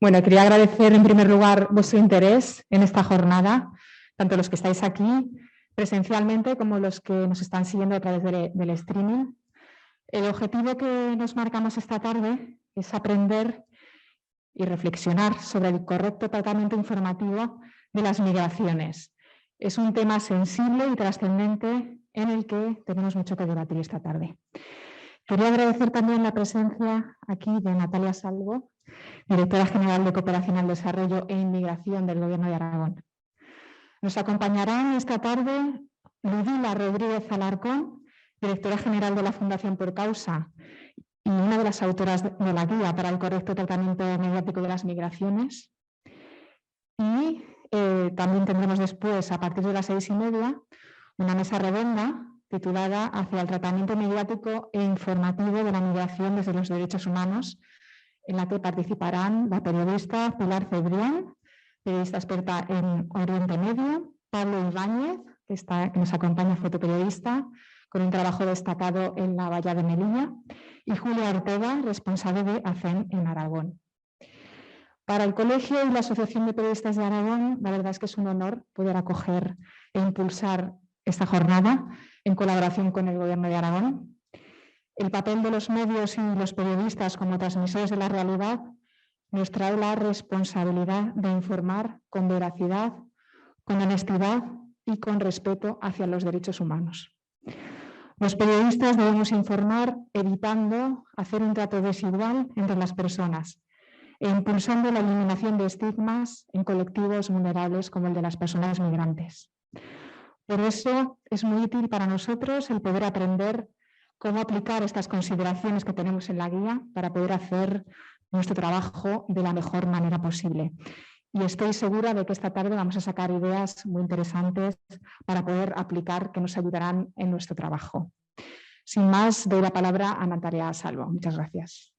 Bueno, quería agradecer en primer lugar vuestro interés en esta jornada, tanto los que estáis aquí presencialmente como los que nos están siguiendo a través del streaming. El objetivo que nos marcamos esta tarde es aprender y reflexionar sobre el correcto tratamiento informativo de las migraciones. Es un tema sensible y trascendente en el que tenemos mucho que debatir esta tarde. Quería agradecer también la presencia aquí de Natalia Salvo, Directora General de Cooperación al Desarrollo e Inmigración del Gobierno de Aragón. Nos acompañarán esta tarde Ludmila Rodríguez Alarcón, Directora General de la Fundación Por Causa y una de las autoras de la Guía para el Correcto Tratamiento Mediático de las Migraciones. Y también tendremos después, a partir de las 6:30, una mesa redonda titulada Hacia el tratamiento mediático e informativo de la migración desde los derechos humanos, en la que participarán la periodista Pilar Cebrián, periodista experta en Oriente Medio, Pablo Ibáñez, que nos acompaña, fotoperiodista, con un trabajo destacado en la Valla de Melilla, y Julia Ortega, responsable de ACEN en Aragón. Para el Colegio y la Asociación de Periodistas de Aragón, la verdad es que es un honor poder acoger e impulsar esta jornada en colaboración con el Gobierno de Aragón. El papel de los medios y los periodistas como transmisores de la realidad nos trae la responsabilidad de informar con veracidad, con honestidad y con respeto hacia los derechos humanos. Los periodistas debemos informar evitando hacer un trato desigual entre las personas e impulsando la eliminación de estigmas en colectivos vulnerables como el de las personas migrantes. Por eso es muy útil para nosotros el poder aprender cómo aplicar estas consideraciones que tenemos en la guía para poder hacer nuestro trabajo de la mejor manera posible. Y estoy segura de que esta tarde vamos a sacar ideas muy interesantes para poder aplicar, que nos ayudarán en nuestro trabajo. Sin más, doy la palabra a Natalia Salvo. Muchas gracias.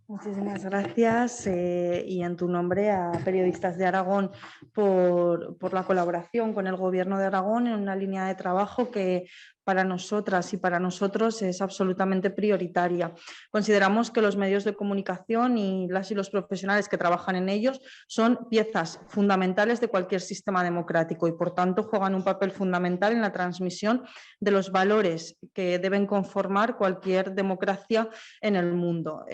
Muchísimas gracias y en tu nombre a Periodistas de Aragón por la colaboración con el Gobierno de Aragón en una línea de trabajo que para nosotras y para nosotros es absolutamente prioritaria. Consideramos que los medios de comunicación y las y los profesionales que trabajan en ellos son piezas fundamentales de cualquier sistema democrático y por tanto juegan un papel fundamental en la transmisión de los valores que deben conformar cualquier democracia en el mundo.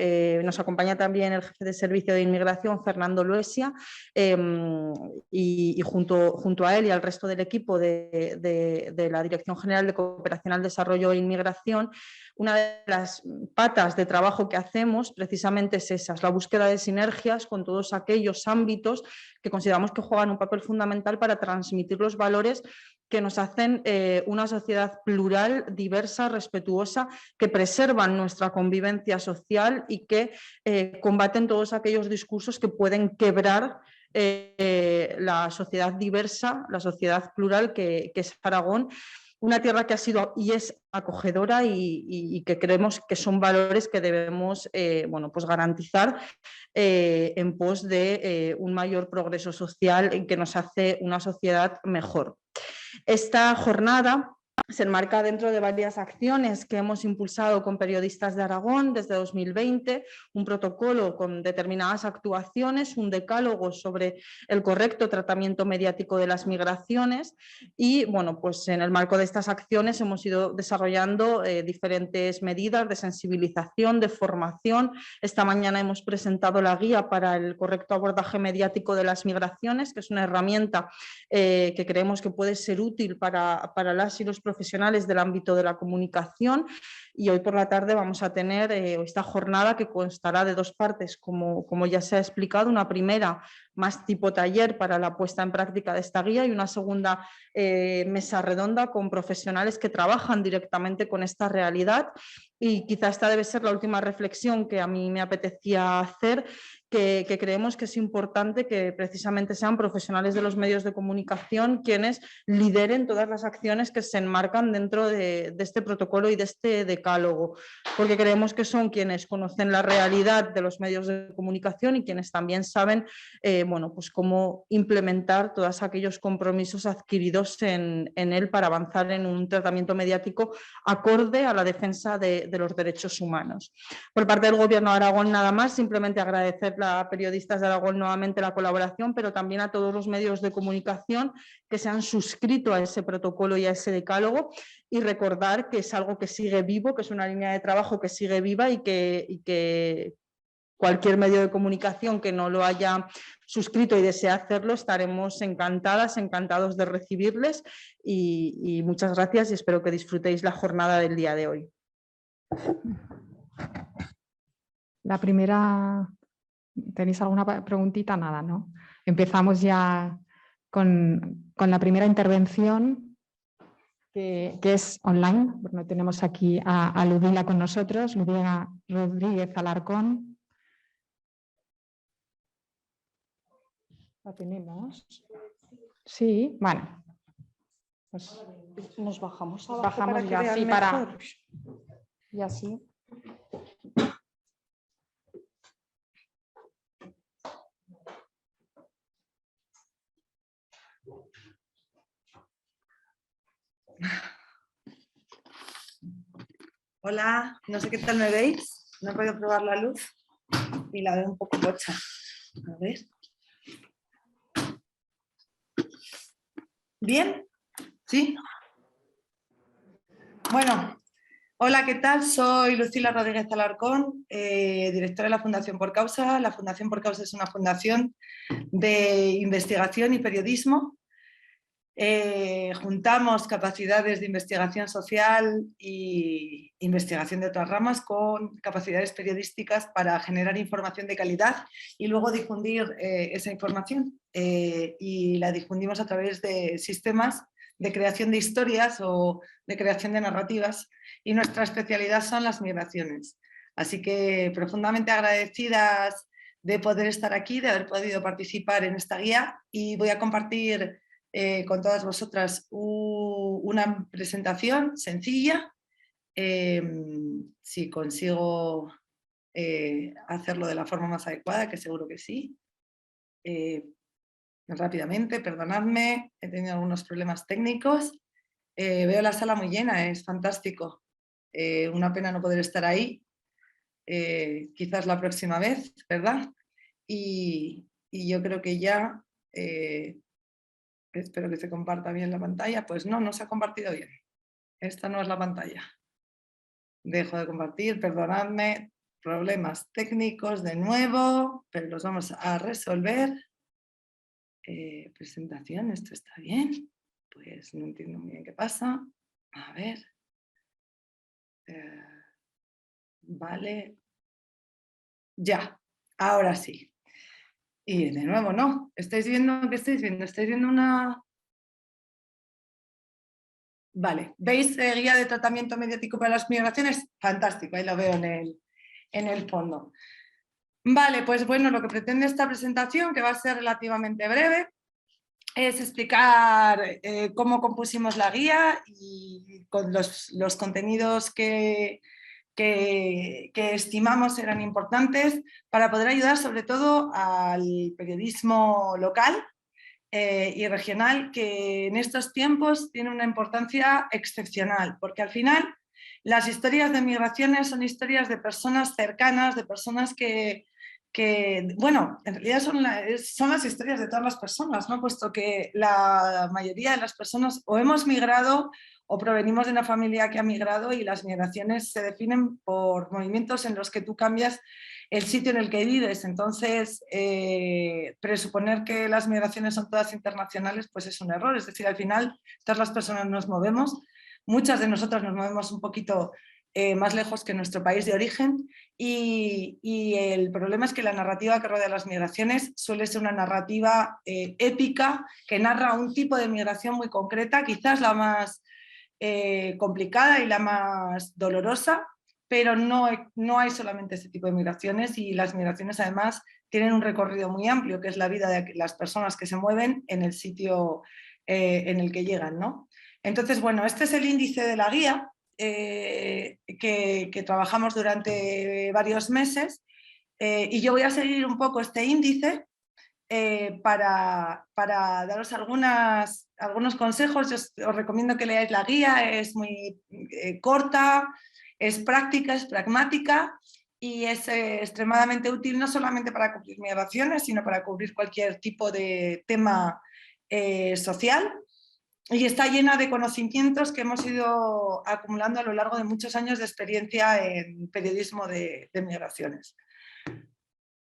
Nos acompaña también el jefe de Servicio de Inmigración, Fernando Luesia, y junto a él y al resto del equipo de la Dirección General de Cooperación al Desarrollo e Inmigración. Una de las patas de trabajo que hacemos precisamente es esa, es la búsqueda de sinergias con todos aquellos ámbitos que consideramos que juegan un papel fundamental para transmitir los valores que nos hacen una sociedad plural, diversa, respetuosa, que preservan nuestra convivencia social y que combaten todos aquellos discursos que pueden quebrar la sociedad diversa, la sociedad plural que es Aragón, una tierra que ha sido y es acogedora y que creemos que son valores que debemos pues garantizar en pos de un mayor progreso social que nos hace una sociedad mejor. Esta jornada se enmarca dentro de varias acciones que hemos impulsado con Periodistas de Aragón desde 2020, un protocolo con determinadas actuaciones, un decálogo sobre el correcto tratamiento mediático de las migraciones y pues en el marco de estas acciones hemos ido desarrollando diferentes medidas de sensibilización, de formación. Esta mañana hemos presentado la guía para el correcto abordaje mediático de las migraciones, que es una herramienta que creemos que puede ser útil para las y los profesionales del ámbito de la comunicación y hoy por la tarde vamos a tener esta jornada que constará de dos partes, como ya se ha explicado, una primera más tipo taller para la puesta en práctica de esta guía y una segunda mesa redonda con profesionales que trabajan directamente con esta realidad y quizá esta debe ser la última reflexión que a mí me apetecía hacer, que creemos que es importante que precisamente sean profesionales de los medios de comunicación quienes lideren todas las acciones que se enmarcan dentro de este protocolo y de este decálogo, porque creemos que son quienes conocen la realidad de los medios de comunicación y quienes también saben pues cómo implementar todos aquellos compromisos adquiridos en él para avanzar en un tratamiento mediático acorde a la defensa de los derechos humanos. Por parte del Gobierno de Aragón nada más, simplemente agradecer la Periodistas de Aragón nuevamente la colaboración, pero también a todos los medios de comunicación que se han suscrito a ese protocolo y a ese decálogo, y recordar que es algo que sigue vivo, que es una línea de trabajo que sigue viva y que cualquier medio de comunicación que no lo haya suscrito y desea hacerlo, estaremos encantadas, encantados de recibirles, y muchas gracias y espero que disfrutéis la jornada del día de hoy. La primera, ¿tenéis alguna preguntita? Nada, ¿no? Empezamos ya con la primera intervención, que es online. Bueno, tenemos aquí a Ludmila con nosotros, Ludmila Rodríguez Alarcón. ¿La tenemos? Sí, bueno. Pues nos bajamos abajo, bajamos para que ya vean así mejor. y así. Hola, no sé qué tal me veis. No he podido probar la luz y la veo un poco pocha. A ver. ¿Bien? ¿Sí? Bueno, hola, ¿qué tal? Soy Lucila Rodríguez Alarcón, directora de la Fundación Por Causa. La Fundación Por Causa es una fundación de investigación y periodismo. Juntamos capacidades de investigación social e investigación de otras ramas con capacidades periodísticas para generar información de calidad y luego difundir esa información. Y la difundimos a través de sistemas de creación de historias o de creación de narrativas, y nuestra especialidad son las migraciones. Así que profundamente agradecidas de poder estar aquí, de haber podido participar en esta guía, y voy a compartir con todas vosotras una presentación sencilla. Si consigo hacerlo de la forma más adecuada, que seguro que sí. Rápidamente, perdonadme, he tenido algunos problemas técnicos. Veo la sala muy llena, es fantástico. Una pena no poder estar ahí. Quizás la próxima vez, ¿verdad? Y yo creo que ya... espero que se comparta bien la pantalla. Pues no, no se ha compartido bien. Esta no es la pantalla. Dejo de compartir, perdonadme. Problemas técnicos de nuevo, pero los vamos a resolver. Presentación, ¿esto está bien? Pues no entiendo muy bien qué pasa. A ver. Vale. Ya, ahora sí. Y de nuevo, no. ¿Estáis viendo qué estáis viendo? ¿Estáis viendo una...? Vale. ¿Veis guía de tratamiento mediático para las migraciones? Fantástico, ahí lo veo en el fondo. Vale, pues bueno, lo que pretende esta presentación, que va a ser relativamente breve, es explicar cómo compusimos la guía y con los contenidos que estimamos eran importantes para poder ayudar sobre todo al periodismo local y regional, que en estos tiempos tiene una importancia excepcional, porque al final las historias de migraciones son historias de personas cercanas, de personas que bueno, en realidad son las historias de todas las personas, ¿no? Puesto que la mayoría de las personas o hemos migrado o provenimos de una familia que ha migrado, y las migraciones se definen por movimientos en los que tú cambias el sitio en el que vives. Entonces, presuponer que las migraciones son todas internacionales, pues es un error. Es decir, al final todas las personas nos movemos, muchas de nosotras nos movemos un poquito más lejos que nuestro país de origen, y el problema es que la narrativa que rodea las migraciones suele ser una narrativa épica, que narra un tipo de migración muy concreta, quizás la más complicada y la más dolorosa, pero no hay solamente ese tipo de migraciones, y las migraciones además tienen un recorrido muy amplio, que es la vida de las personas que se mueven en el sitio en el que llegan, ¿no? Entonces, bueno, este es el índice de la guía que trabajamos durante varios meses, y yo voy a seguir un poco este índice para daros algunos consejos. Yo os recomiendo que leáis la guía, es muy corta, es práctica, es pragmática, y es extremadamente útil no solamente para cubrir migraciones, sino para cubrir cualquier tipo de tema social, y está llena de conocimientos que hemos ido acumulando a lo largo de muchos años de experiencia en periodismo de migraciones.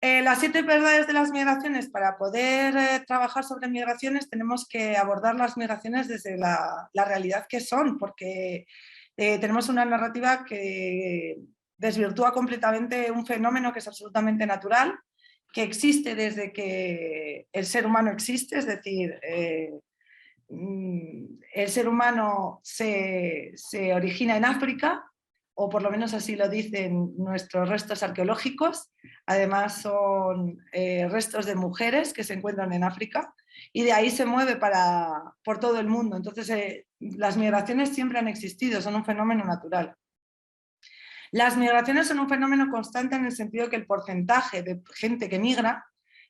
Las 7 verdades de las migraciones. Para poder trabajar sobre migraciones tenemos que abordar las migraciones desde la realidad que son, porque tenemos una narrativa que desvirtúa completamente un fenómeno que es absolutamente natural, que existe desde que el ser humano existe, es decir, el ser humano se origina en África, o por lo menos así lo dicen nuestros restos arqueológicos. Además son restos de mujeres que se encuentran en África, y de ahí se mueve por todo el mundo. Entonces las migraciones siempre han existido, son un fenómeno natural. Las migraciones son un fenómeno constante en el sentido de que el porcentaje de gente que migra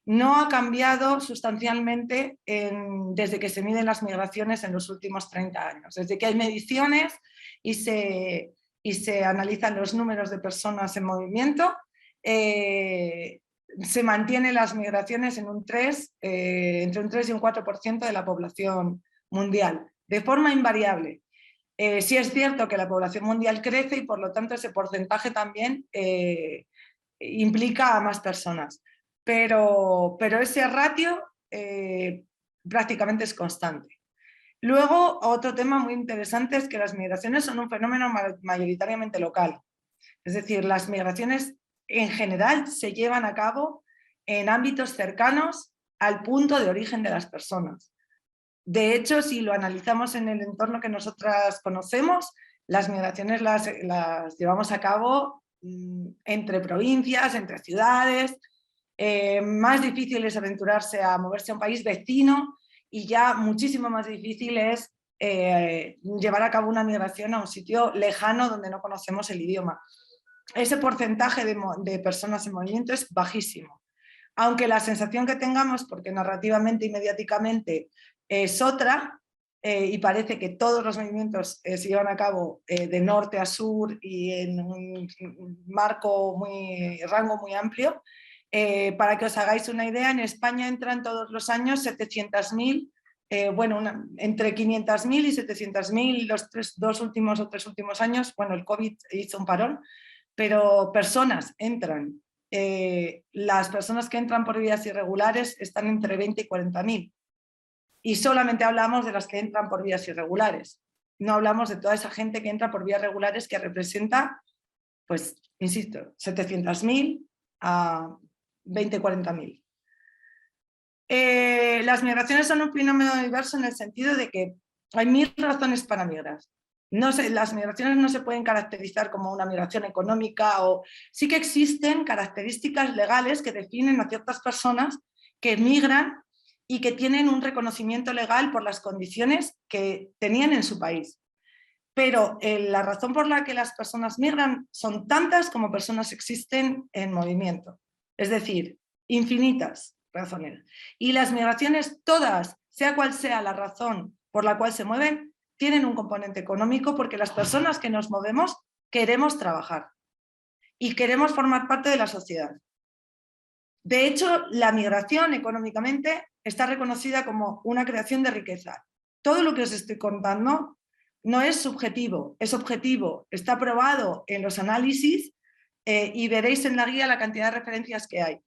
no ha cambiado sustancialmente desde que se miden las migraciones en los últimos 30 años. Desde que hay mediciones y se analizan los números de personas en movimiento, se mantienen las migraciones en entre un 3 y un 4% de la población mundial, de forma invariable. Sí es cierto que la población mundial crece y por lo tanto ese porcentaje también implica a más personas. Pero ese ratio prácticamente es constante. Luego, otro tema muy interesante es que las migraciones son un fenómeno mayoritariamente local. Es decir, las migraciones en general se llevan a cabo en ámbitos cercanos al punto de origen de las personas. De hecho, si lo analizamos en el entorno que nosotras conocemos, las migraciones las llevamos a cabo entre provincias, entre ciudades. Más difícil es aventurarse a moverse a un país vecino, y ya muchísimo más difícil es llevar a cabo una migración a un sitio lejano donde no conocemos el idioma. Ese porcentaje de personas en movimiento es bajísimo. Aunque la sensación que tengamos, porque narrativamente y mediáticamente es otra, y parece que todos los movimientos se llevan a cabo de norte a sur y en un rango muy amplio. Para que os hagáis una idea, en España entran todos los años 700.000, entre 500.000 y 700.000 los 3 últimos años. Bueno, el COVID hizo un parón, pero personas entran. Las personas que entran por vías irregulares están entre 20 y 40.000. Y solamente hablamos de las que entran por vías irregulares. No hablamos de toda esa gente que entra por vías regulares, que representa, pues, insisto, 700.000 a 20 o 40.000. Las migraciones son un fenómeno diverso en el sentido de que hay 1000 razones para migrar. Las migraciones no se pueden caracterizar como una migración económica, o sí que existen características legales que definen a ciertas personas que migran y que tienen un reconocimiento legal por las condiciones que tenían en su país. Pero la razón por la que las personas migran son tantas como personas existen en movimiento. Es decir, infinitas razones. Y las migraciones todas, sea cual sea la razón por la cual se mueven, tienen un componente económico, porque las personas que nos movemos queremos trabajar y queremos formar parte de la sociedad. De hecho, la migración económicamente está reconocida como una creación de riqueza. Todo lo que os estoy contando no es subjetivo, es objetivo, está probado en los análisis y veréis en la guía la cantidad de referencias que hay.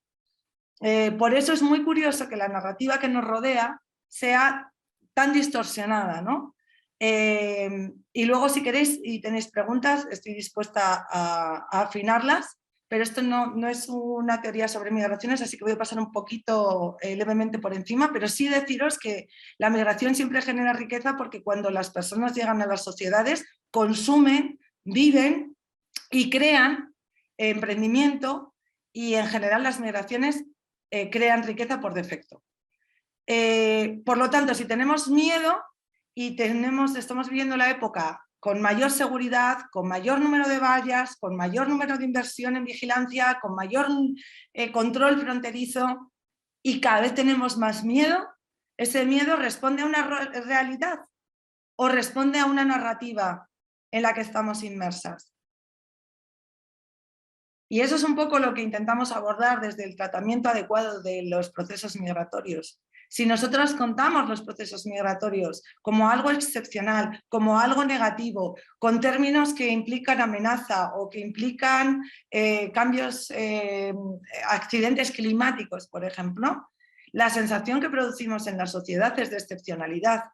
Por eso es muy curioso que la narrativa que nos rodea sea tan distorsionada, ¿no? Y luego, si queréis y tenéis preguntas, estoy dispuesta a afinarlas, pero esto no es una teoría sobre migraciones, así que voy a pasar un poquito levemente por encima, pero sí deciros que la migración siempre genera riqueza, porque cuando las personas llegan a las sociedades, consumen, viven y crean emprendimiento, y en general las migraciones crean riqueza por defecto. Por lo tanto, si tenemos miedo y estamos viviendo la época con mayor seguridad, con mayor número de vallas, con mayor número de inversión en vigilancia, con mayor control fronterizo, y cada vez tenemos más miedo, ¿ese miedo responde a una realidad o responde a una narrativa en la que estamos inmersas? Y eso es un poco lo que intentamos abordar desde el tratamiento adecuado de los procesos migratorios. Si nosotros contamos los procesos migratorios como algo excepcional, como algo negativo, con términos que implican amenaza o que implican cambios, accidentes climáticos, por ejemplo, la sensación que producimos en la sociedad es de excepcionalidad,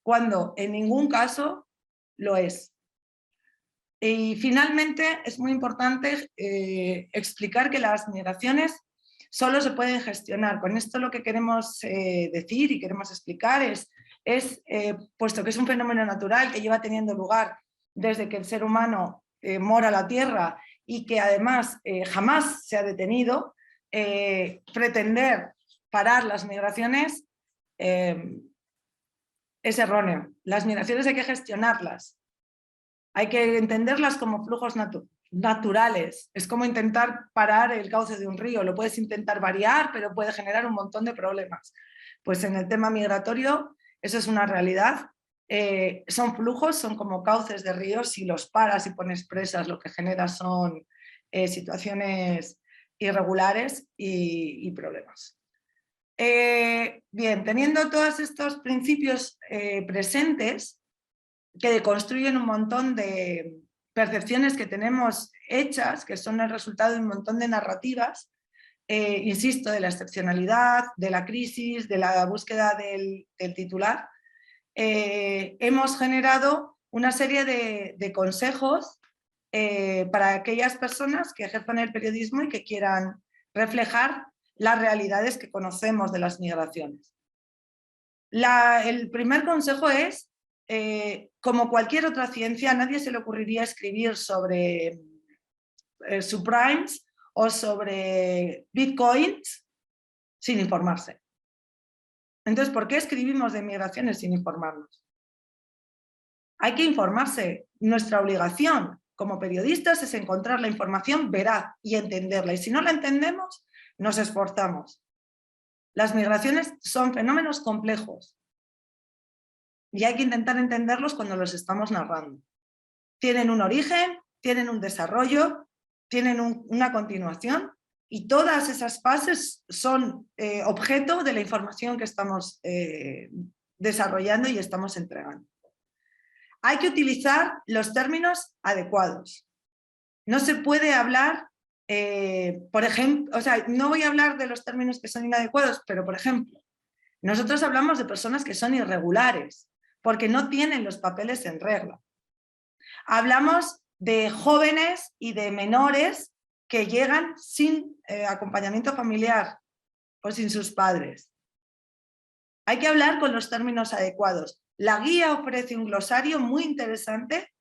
cuando en ningún caso lo es. Y finalmente es muy importante explicar que las migraciones solo se pueden gestionar. Con esto lo que queremos decir y queremos explicar es puesto que es un fenómeno natural que lleva teniendo lugar desde que el ser humano mora la Tierra y que además jamás se ha detenido, pretender parar las migraciones es erróneo. Las migraciones hay que gestionarlas. Hay que entenderlas como flujos naturales. Es como intentar parar el cauce de un río. Lo puedes intentar variar, pero puede generar un montón de problemas. Pues en el tema migratorio eso es una realidad. Son flujos, son como cauces de ríos. Si los paras y pones presas, lo que genera son situaciones irregulares y problemas. Bien, teniendo todos estos principios presentes, que deconstruyen un montón de percepciones que tenemos hechas, que son el resultado de un montón de narrativas, insisto, de la excepcionalidad, de la crisis, de la búsqueda del titular, hemos generado una serie de consejos para aquellas personas que ejerzan el periodismo y que quieran reflejar las realidades que conocemos de las migraciones. El primer consejo es, como cualquier otra ciencia, a nadie se le ocurriría escribir sobre subprimes o sobre bitcoins sin informarse. Entonces, ¿por qué escribimos de migraciones sin informarnos? Hay que informarse. Nuestra obligación como periodistas es encontrar la información veraz y entenderla. Y si no la entendemos, nos esforzamos. Las migraciones son fenómenos complejos. Y hay que intentar entenderlos cuando los estamos narrando. Tienen un origen, tienen un desarrollo, tienen una continuación y todas esas fases son objeto de la información que estamos desarrollando y estamos entregando. Hay que utilizar los términos adecuados. No se puede hablar, por ejemplo, o sea, no voy a hablar de los términos que son inadecuados, pero por ejemplo, nosotros hablamos de personas que son irregulares, porque no tienen los papeles en regla. Hablamos de jóvenes y de menores que llegan sin acompañamiento familiar o sin sus padres. Hay que hablar con los términos adecuados. La guía ofrece un glosario muy interesante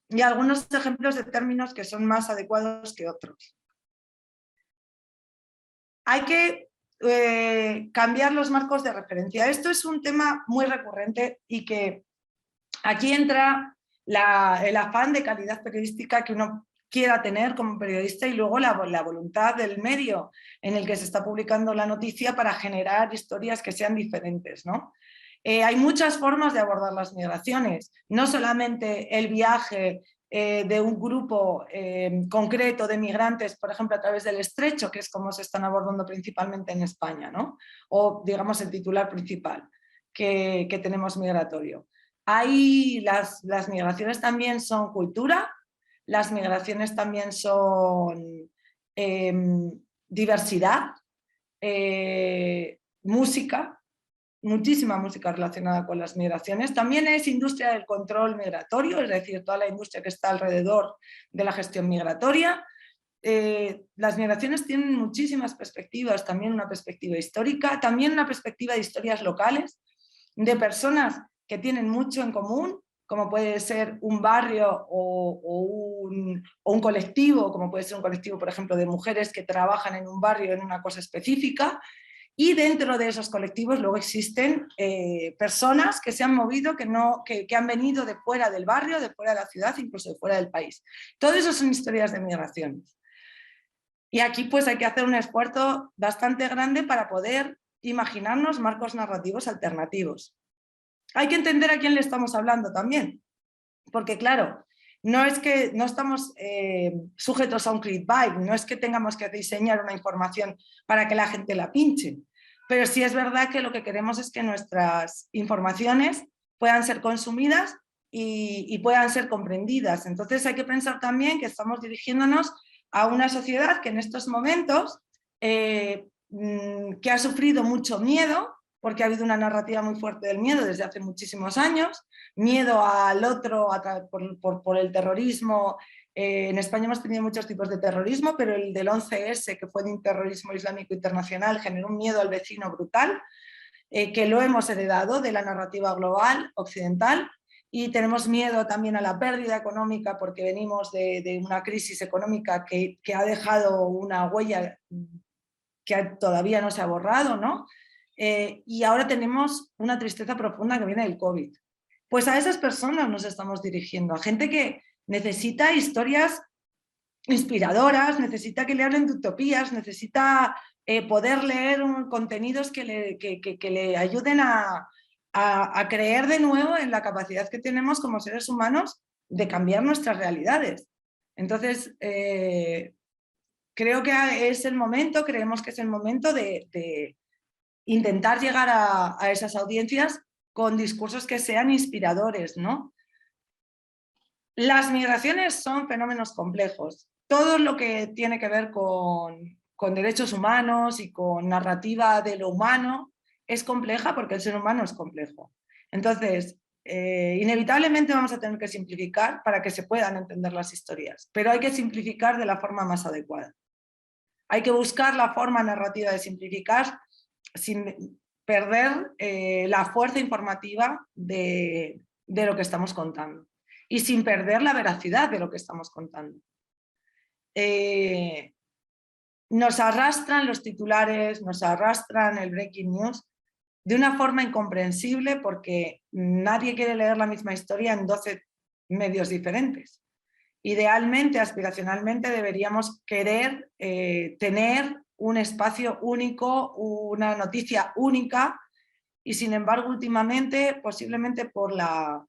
y algunos ejemplos de términos que son más adecuados que otros. Hay que cambiar los marcos de referencia. Esto es un tema muy recurrente y que aquí entra el afán de calidad periodística que uno quiera tener como periodista y luego la voluntad del medio en el que se está publicando la noticia para generar historias que sean diferentes, ¿no? Hay muchas formas de abordar las migraciones, no solamente el viaje de un grupo concreto de migrantes, por ejemplo, a través del estrecho, que es como se están abordando principalmente en España, ¿no? O digamos el titular principal que tenemos migratorio. Las migraciones también son cultura, las migraciones también son diversidad, música, muchísima música relacionada con las migraciones. También es industria del control migratorio, es decir, toda la industria que está alrededor de la gestión migratoria. Las migraciones tienen muchísimas perspectivas, también una perspectiva histórica, también una perspectiva de historias locales, de personas que tienen mucho en común, como puede ser un barrio o un colectivo, como puede ser un colectivo, por ejemplo, de mujeres que trabajan en un barrio en una cosa específica, y dentro de esos colectivos luego existen personas que se han movido, que han venido de fuera del barrio, de fuera de la ciudad, incluso de fuera del país. Todo eso son historias de migraciones. Y aquí pues hay que hacer un esfuerzo bastante grande para poder imaginarnos marcos narrativos alternativos. Hay que entender a quién le estamos hablando también, porque claro, no es que no estamos sujetos a un clickbait, no es que tengamos que diseñar una información para que la gente la pinche, pero sí es verdad que lo que queremos es que nuestras informaciones puedan ser consumidas y puedan ser comprendidas. Entonces hay que pensar también que estamos dirigiéndonos a una sociedad que en estos momentos que ha sufrido mucho miedo, porque ha habido una narrativa muy fuerte del miedo desde hace muchísimos años, miedo al otro por el terrorismo. En España hemos tenido muchos tipos de terrorismo, pero el del 11S, que fue de un terrorismo islámico internacional, generó un miedo al vecino brutal, que lo hemos heredado de la narrativa global occidental, y tenemos miedo también a la pérdida económica porque venimos de una crisis económica que ha dejado una huella que todavía no se ha borrado, ¿no? Y ahora tenemos una tristeza profunda que viene del COVID. Pues a esas personas nos estamos dirigiendo, a gente que necesita historias inspiradoras, necesita que le hablen de utopías, necesita poder leer contenidos que le ayuden a creer de nuevo en la capacidad que tenemos como seres humanos de cambiar nuestras realidades. Entonces, creo que es el momento, creemos que es el momento de intentar llegar a esas audiencias con discursos que sean inspiradores, ¿no? Las migraciones son fenómenos complejos. Todo lo que tiene que ver con derechos humanos y con narrativa de lo humano es compleja porque el ser humano es complejo. Entonces, inevitablemente vamos a tener que simplificar para que se puedan entender las historias, pero hay que simplificar de la forma más adecuada. Hay que buscar la forma narrativa de simplificar sin perder la fuerza informativa de lo que estamos contando y sin perder la veracidad de lo que estamos contando. Nos arrastran los titulares, nos arrastran el breaking news de una forma incomprensible porque nadie quiere leer la misma historia en 12 medios diferentes. Idealmente, aspiracionalmente, deberíamos querer tener un espacio único, una noticia única, y sin embargo últimamente, posiblemente por la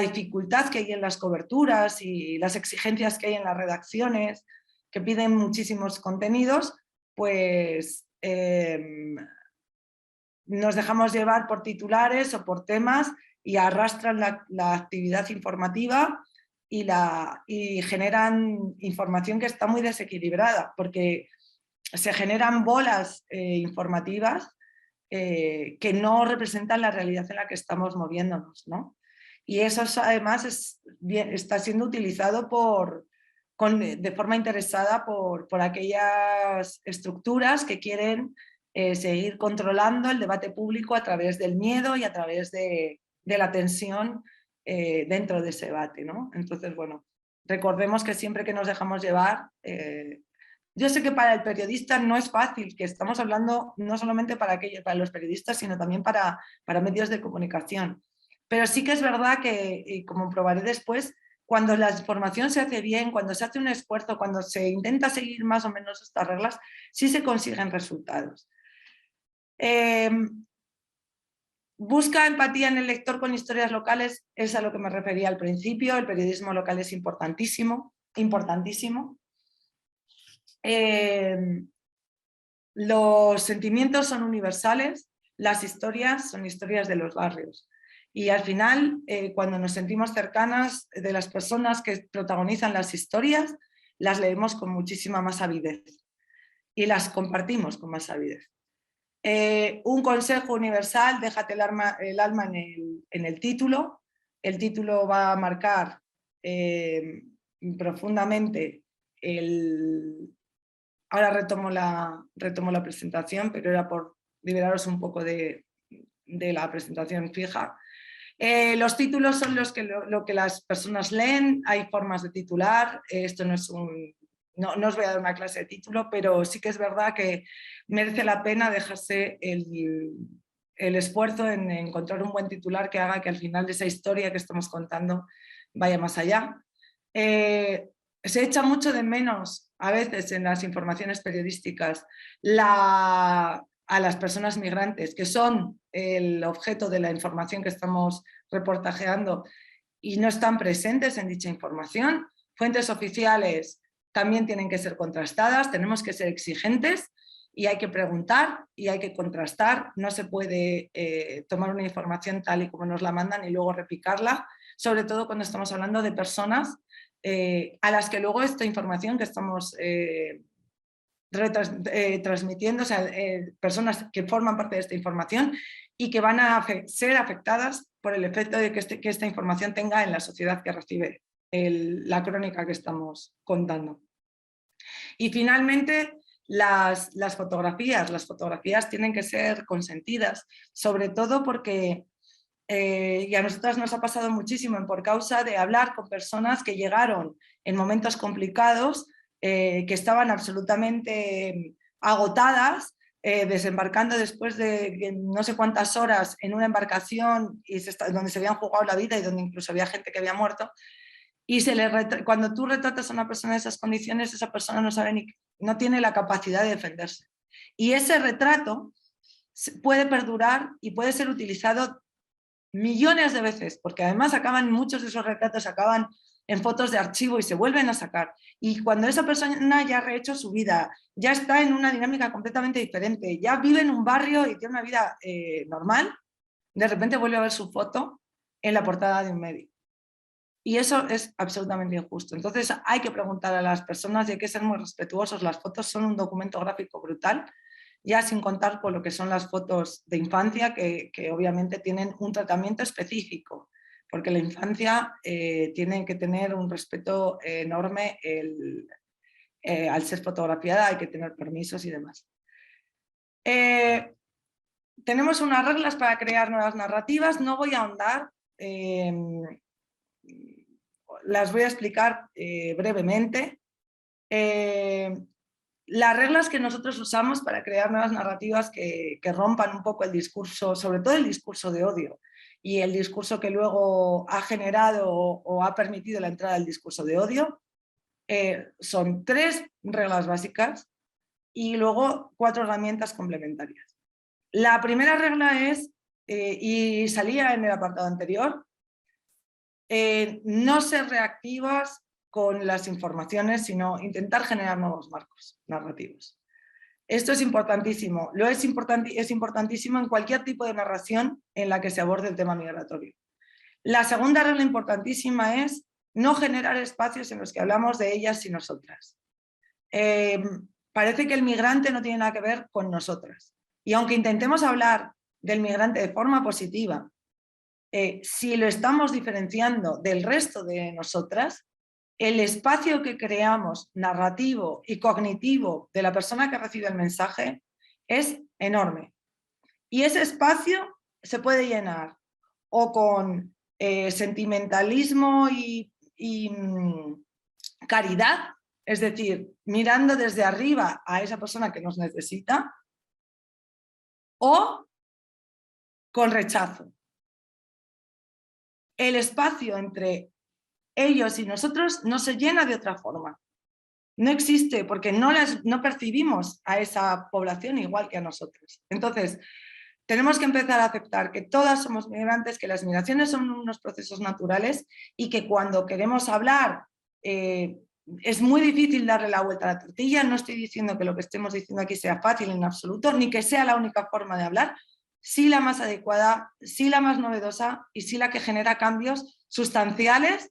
dificultad que hay en las coberturas y las exigencias que hay en las redacciones, que piden muchísimos contenidos, pues nos dejamos llevar por titulares o por temas y arrastran la actividad informativa y generan información que está muy desequilibrada, porque se generan bolas informativas que no representan la realidad en la que estamos moviéndonos, ¿no? Y eso además está siendo utilizado de forma interesada por aquellas estructuras que quieren seguir controlando el debate público a través del miedo y a través de la tensión dentro de ese debate, ¿no? Entonces, bueno, recordemos que siempre que nos dejamos llevar, yo sé que para el periodista no es fácil, que estamos hablando no solamente para los periodistas, sino también para medios de comunicación. Pero sí que es verdad que, y como probaré después, cuando la información se hace bien, cuando se hace un esfuerzo, cuando se intenta seguir más o menos estas reglas, sí se consiguen resultados. Busca empatía en el lector con historias locales, es a lo que me refería al principio. El periodismo local es importantísimo, importantísimo. Los sentimientos son universales, las historias son historias de los barrios. Y al final, cuando nos sentimos cercanas de las personas que protagonizan las historias, las leemos con muchísima más avidez y las compartimos con más avidez. Un consejo universal: déjate el alma en el título. El título va a marcar profundamente Ahora retomo la presentación, pero era por liberaros un poco de la presentación fija. Los títulos son lo que las personas leen. Hay formas de titular. Esto no es no os voy a dar una clase de título, pero sí que es verdad que merece la pena dejarse el esfuerzo en encontrar un buen titular que haga que al final de esa historia que estamos contando vaya más allá. Se echa mucho de menos a veces en las informaciones periodísticas a las personas migrantes, que son el objeto de la información que estamos reportajeando, y no están presentes en dicha información. Fuentes oficiales también tienen que ser contrastadas, tenemos que ser exigentes y hay que preguntar y hay que contrastar. No se puede tomar una información tal y como nos la mandan y luego replicarla, sobre todo cuando estamos hablando de personas a las que luego esta información que estamos transmitiendo, o sea, personas que forman parte de esta información y que van a ser afectadas por el efecto de que esta información tenga en la sociedad que recibe la crónica que estamos contando. Y finalmente, las fotografías tienen que ser consentidas, sobre todo porque y a nosotras nos ha pasado muchísimo por causa de hablar con personas que llegaron en momentos complicados, que estaban absolutamente agotadas, desembarcando después de no sé cuántas horas en una embarcación y donde se habían jugado la vida y donde incluso había gente que había muerto. Y cuando tú retratas a una persona en esas condiciones, esa persona no tiene la capacidad de defenderse. Y ese retrato puede perdurar y puede ser utilizado millones de veces, porque además muchos de esos retratos acaban en fotos de archivo y se vuelven a sacar. Y cuando esa persona ya ha rehecho su vida, ya está en una dinámica completamente diferente, ya vive en un barrio y tiene una vida normal, de repente vuelve a ver su foto en la portada de un medio. Y eso es absolutamente injusto. Entonces hay que preguntar a las personas y hay que ser muy respetuosos. Las fotos son un documento gráfico brutal, ya sin contar con lo que son las fotos de infancia, que obviamente tienen un tratamiento específico, porque la infancia tiene que tener un respeto enorme al ser fotografiada, hay que tener permisos y demás. Tenemos unas reglas para crear nuevas narrativas, no voy a ahondar, las voy a explicar brevemente. Las reglas que nosotros usamos para crear nuevas narrativas que rompan un poco el discurso, sobre todo el discurso de odio y el discurso que luego ha generado o ha permitido la entrada del discurso de odio, son 3 reglas básicas y luego 4 herramientas complementarias. La primera regla es, y salía en el apartado anterior, no ser reactivas con las informaciones, sino intentar generar nuevos marcos narrativos. Esto es importantísimo. Es importantísimo en cualquier tipo de narración en la que se aborde el tema migratorio. La segunda regla importantísima es no generar espacios en los que hablamos de ellas y nosotras. Parece que el migrante no tiene nada que ver con nosotras. Y aunque intentemos hablar del migrante de forma positiva, si lo estamos diferenciando del resto de nosotras, el espacio que creamos narrativo y cognitivo de la persona que recibe el mensaje es enorme. Y ese espacio se puede llenar o con sentimentalismo y caridad, es decir, mirando desde arriba a esa persona que nos necesita, o con rechazo. El espacio entre ellos y nosotros no se llena de otra forma. No existe porque no percibimos a esa población igual que a nosotros. Entonces, tenemos que empezar a aceptar que todas somos migrantes, que las migraciones son unos procesos naturales y que cuando queremos hablar es muy difícil darle la vuelta a la tortilla. No estoy diciendo que lo que estemos diciendo aquí sea fácil en absoluto, ni que sea la única forma de hablar, sí la más adecuada, sí la más novedosa y sí la que genera cambios sustanciales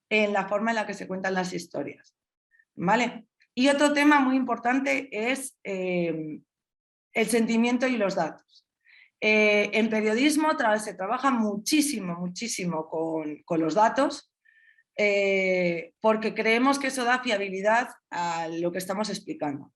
en la forma en la que se cuentan las historias. ¿Vale? Y otro tema muy importante es el sentimiento y los datos. En periodismo se trabaja muchísimo con los datos porque creemos que eso da fiabilidad a lo que estamos explicando.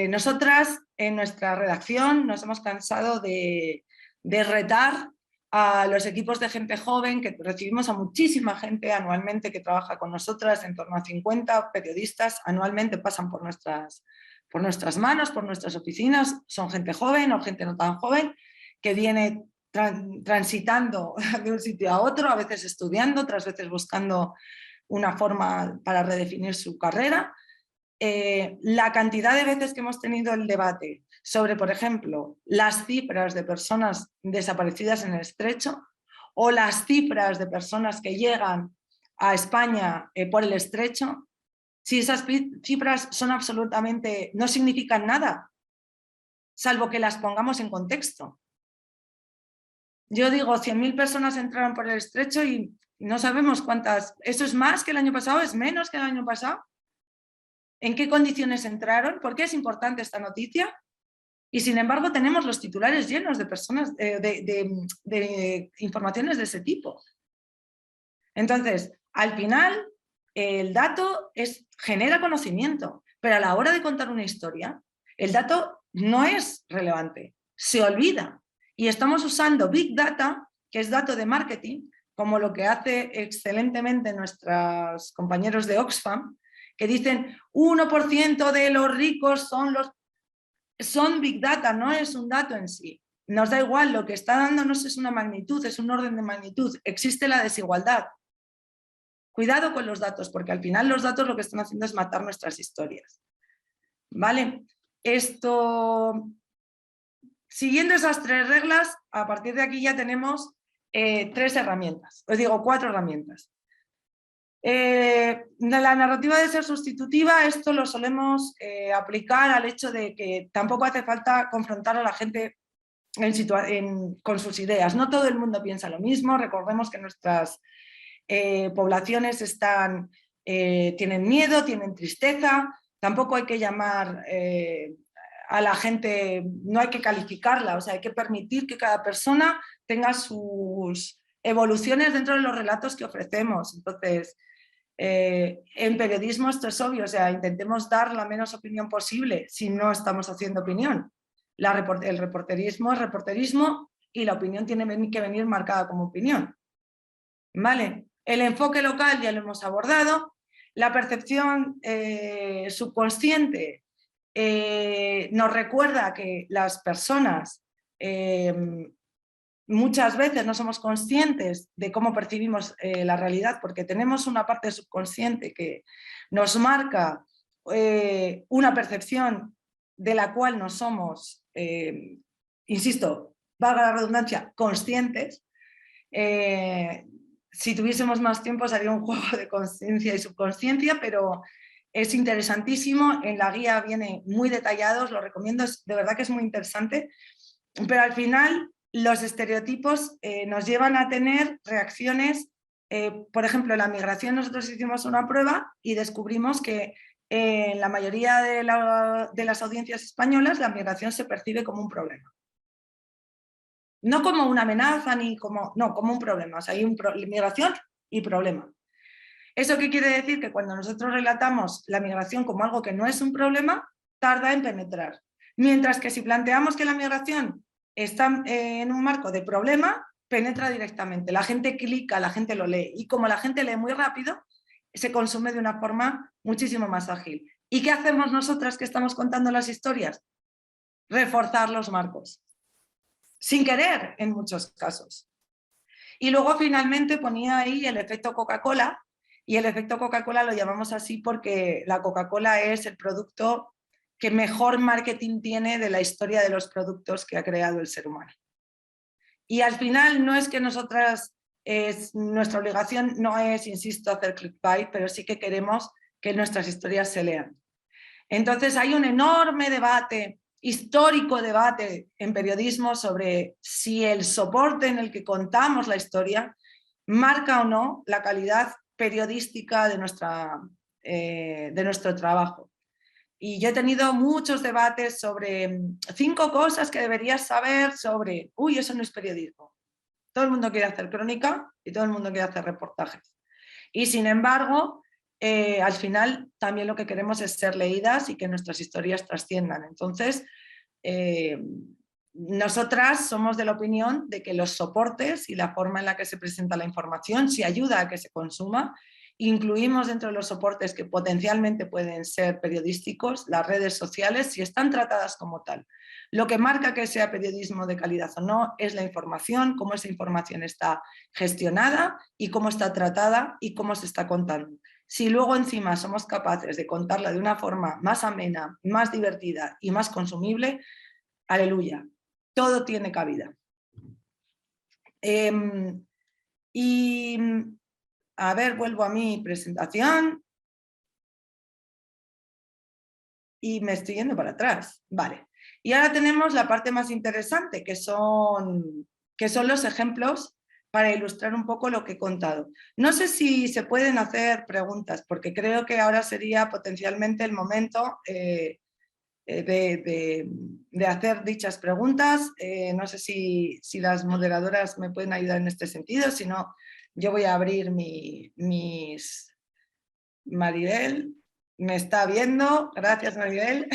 Nosotras en nuestra redacción nos hemos cansado de retar a los equipos de gente joven, que recibimos a muchísima gente anualmente que trabaja con nosotras, en torno a 50 periodistas anualmente pasan por nuestras manos, por nuestras oficinas, son gente joven o gente no tan joven, que viene transitando de un sitio a otro, a veces estudiando, otras veces buscando una forma para redefinir su carrera. La cantidad de veces que hemos tenido el debate sobre, por ejemplo, las cifras de personas desaparecidas en el estrecho o las cifras de personas que llegan a España por el estrecho, si esas cifras son absolutamente, no significan nada, salvo que las pongamos en contexto. Yo digo, 100.000 personas entraron por el estrecho y no sabemos cuántas. ¿Eso es más que el año pasado? ¿Es menos que el año pasado? ¿En qué condiciones entraron? ¿Por qué es importante esta noticia? Y sin embargo tenemos los titulares llenos de personas, de informaciones de ese tipo. Entonces, al final, el dato genera conocimiento, pero a la hora de contar una historia, el dato no es relevante, se olvida. Y estamos usando Big Data, que es dato de marketing, como lo que hace excelentemente nuestros compañeros de Oxfam, que dicen 1% de los ricos son Big Data, no es un dato en sí. Nos da igual, lo que está dándonos es una magnitud, es un orden de magnitud, existe la desigualdad. Cuidado con los datos, porque al final los datos lo que están haciendo es matar nuestras historias. ¿Vale? Siguiendo esas 3 reglas, a partir de aquí ya tenemos 3 herramientas, os digo 4 herramientas. De la narrativa de ser sustitutiva, esto lo solemos aplicar al hecho de que tampoco hace falta confrontar a la gente con sus ideas. No todo el mundo piensa lo mismo, recordemos que nuestras poblaciones tienen miedo, tienen tristeza, tampoco hay que llamar a la gente, no hay que calificarla, o sea, hay que permitir que cada persona tenga sus evoluciones dentro de los relatos que ofrecemos. Entonces, en periodismo esto es obvio, o sea, intentemos dar la menos opinión posible si no estamos haciendo opinión. El reporterismo es reporterismo y la opinión tiene que venir marcada como opinión. ¿Vale? El enfoque local ya lo hemos abordado. La percepción subconsciente nos recuerda que las personas muchas veces no somos conscientes de cómo percibimos la realidad, porque tenemos una parte subconsciente que nos marca una percepción de la cual no somos, insisto, valga la redundancia, conscientes. Si tuviésemos más tiempo sería un juego de consciencia y subconsciencia, pero es interesantísimo, en la guía viene muy detallado, os lo recomiendo, de verdad que es muy interesante, pero al final los estereotipos nos llevan a tener reacciones, por ejemplo, en la migración nosotros hicimos una prueba y descubrimos que en la mayoría de las audiencias españolas la migración se percibe como un problema. No como una amenaza, no, como un problema. O sea, hay migración y problema. ¿Eso qué quiere decir? Que cuando nosotros relatamos la migración como algo que no es un problema, tarda en penetrar. Mientras que si planteamos que la migración está en un marco de problema, penetra directamente. La gente clica, la gente lo lee. Y como la gente lee muy rápido, se consume de una forma muchísimo más ágil. ¿Y qué hacemos nosotras que estamos contando las historias? Reforzar los marcos. Sin querer, en muchos casos. Y luego finalmente ponía ahí el efecto Coca-Cola, y el efecto Coca-Cola lo llamamos así porque la Coca-Cola es el producto que mejor marketing tiene de la historia de los productos que ha creado el ser humano. Y al final no es que nosotras, nuestra obligación no es, insisto, hacer clickbait, pero sí que queremos que nuestras historias se lean. Entonces hay un enorme debate, histórico debate en periodismo sobre si el soporte en el que contamos la historia marca o no la calidad periodística de nuestro trabajo. Y yo he tenido muchos debates sobre 5 cosas que deberías saber sobre, uy, eso no es periodismo. Todo el mundo quiere hacer crónica y todo el mundo quiere hacer reportajes. Y sin embargo, al final también lo que queremos es ser leídas y que nuestras historias trasciendan. Entonces, nosotras somos de la opinión de que los soportes y la forma en la que se presenta la información, si ayuda a que se consuma, incluimos dentro de los soportes que potencialmente pueden ser periodísticos, las redes sociales, si están tratadas como tal. Lo que marca que sea periodismo de calidad o no es la información, cómo esa información está gestionada y cómo está tratada y cómo se está contando. Si luego encima somos capaces de contarla de una forma más amena, más divertida y más consumible, aleluya, todo tiene cabida. Y a ver, vuelvo a mi presentación. Y me estoy yendo para atrás. Vale. Y ahora tenemos la parte más interesante, que son los ejemplos para ilustrar un poco lo que he contado. No sé si se pueden hacer preguntas, porque creo que ahora sería potencialmente el momento de hacer dichas preguntas. No sé si las moderadoras me pueden ayudar en este sentido, si no, yo voy a abrir mis... Maribel me está viendo, gracias Maribel.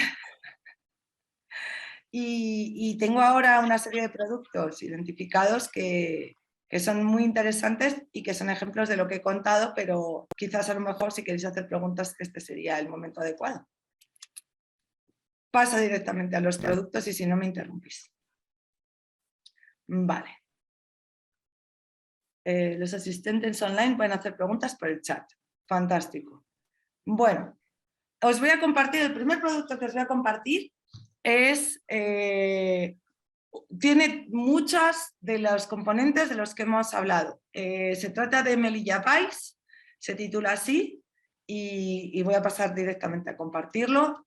Y tengo ahora una serie de productos identificados que son muy interesantes y que son ejemplos de lo que he contado, pero quizás a lo mejor si queréis hacer preguntas este sería el momento adecuado. Paso directamente a los productos y si no me interrumpís. Vale. Los asistentes online pueden hacer preguntas por el chat. Fantástico. Bueno, os voy a compartir, el primer producto que os voy a compartir tiene muchas de los componentes de los que hemos hablado. Se trata de Melilla Pais, se titula así, y voy a pasar directamente a compartirlo.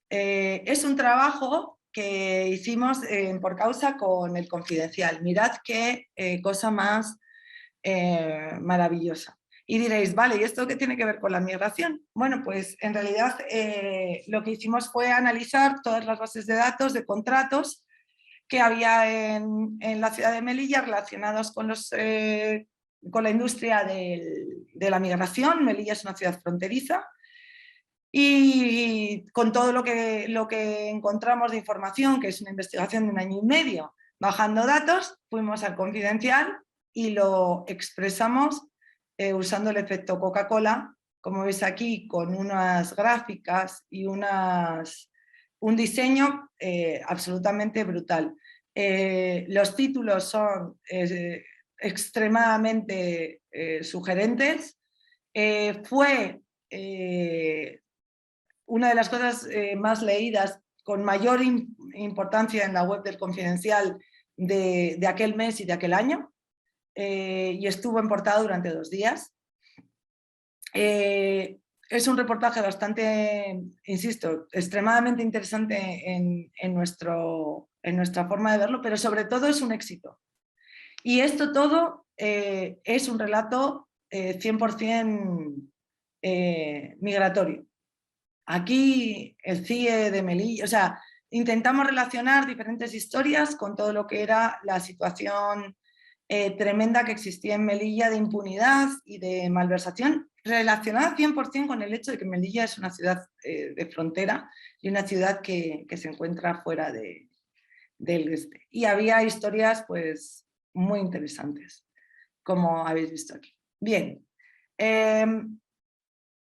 Es un trabajo que hicimos por causa con El Confidencial. Mirad qué cosa más maravillosa. Y diréis, vale, ¿y esto qué tiene que ver con la migración? Bueno, pues en realidad lo que hicimos fue analizar todas las bases de datos de contratos que había en la ciudad de Melilla relacionados con la industria de la migración. Melilla es una ciudad fronteriza. Y con todo lo que encontramos de información, que es una investigación de 1 año y medio, bajando datos, fuimos al Confidencial y lo expresamos usando el efecto Coca-Cola, como veis aquí, con unas gráficas y un diseño absolutamente brutal. Los títulos son extremadamente sugerentes. Fue una de las cosas más leídas con mayor importancia en la web del Confidencial de aquel mes y de aquel año, y estuvo en portada durante 2 días. Es un reportaje bastante, insisto, extremadamente interesante en nuestra forma de verlo, pero sobre todo es un éxito. Y esto todo es un relato 100% migratorio. Aquí el CIE de Melilla, o sea, intentamos relacionar diferentes historias con todo lo que era la situación tremenda que existía en Melilla de impunidad y de malversación, relacionada 100% con el hecho de que Melilla es una ciudad de frontera y una ciudad que se encuentra fuera del este. Y había historias pues muy interesantes, como habéis visto aquí. Bien,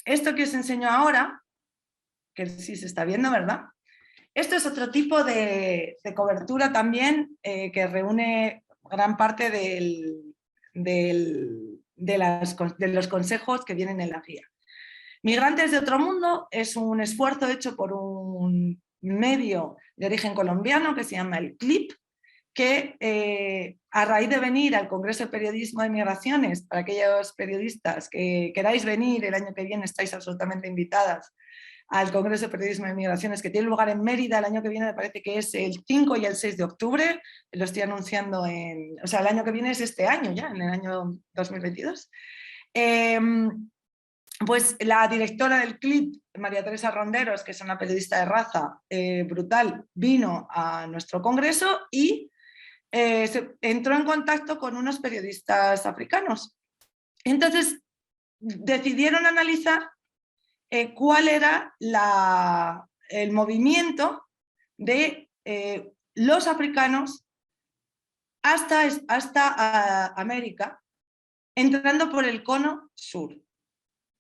esto que os enseño ahora, que sí se está viendo, ¿verdad? Esto es otro tipo de cobertura también que reúne gran parte de los consejos que vienen en la guía. Migrantes de otro mundo es un esfuerzo hecho por un medio de origen colombiano que se llama el CLIP, que a raíz de venir al Congreso de Periodismo de Migraciones, para aquellos periodistas que queráis venir el año que viene, estáis absolutamente invitadas al Congreso de Periodismo de Migraciones, que tiene lugar en Mérida el año que viene, me parece que es el 5 y el 6 de octubre, lo estoy anunciando o sea, el año que viene es este año ya, en el año 2022. Pues la directora del CLIP, María Teresa Ronderos, que es una periodista de raza brutal, vino a nuestro congreso y entró en contacto con unos periodistas africanos. Entonces decidieron analizar cuál era el movimiento de los africanos hasta América, entrando por el cono sur.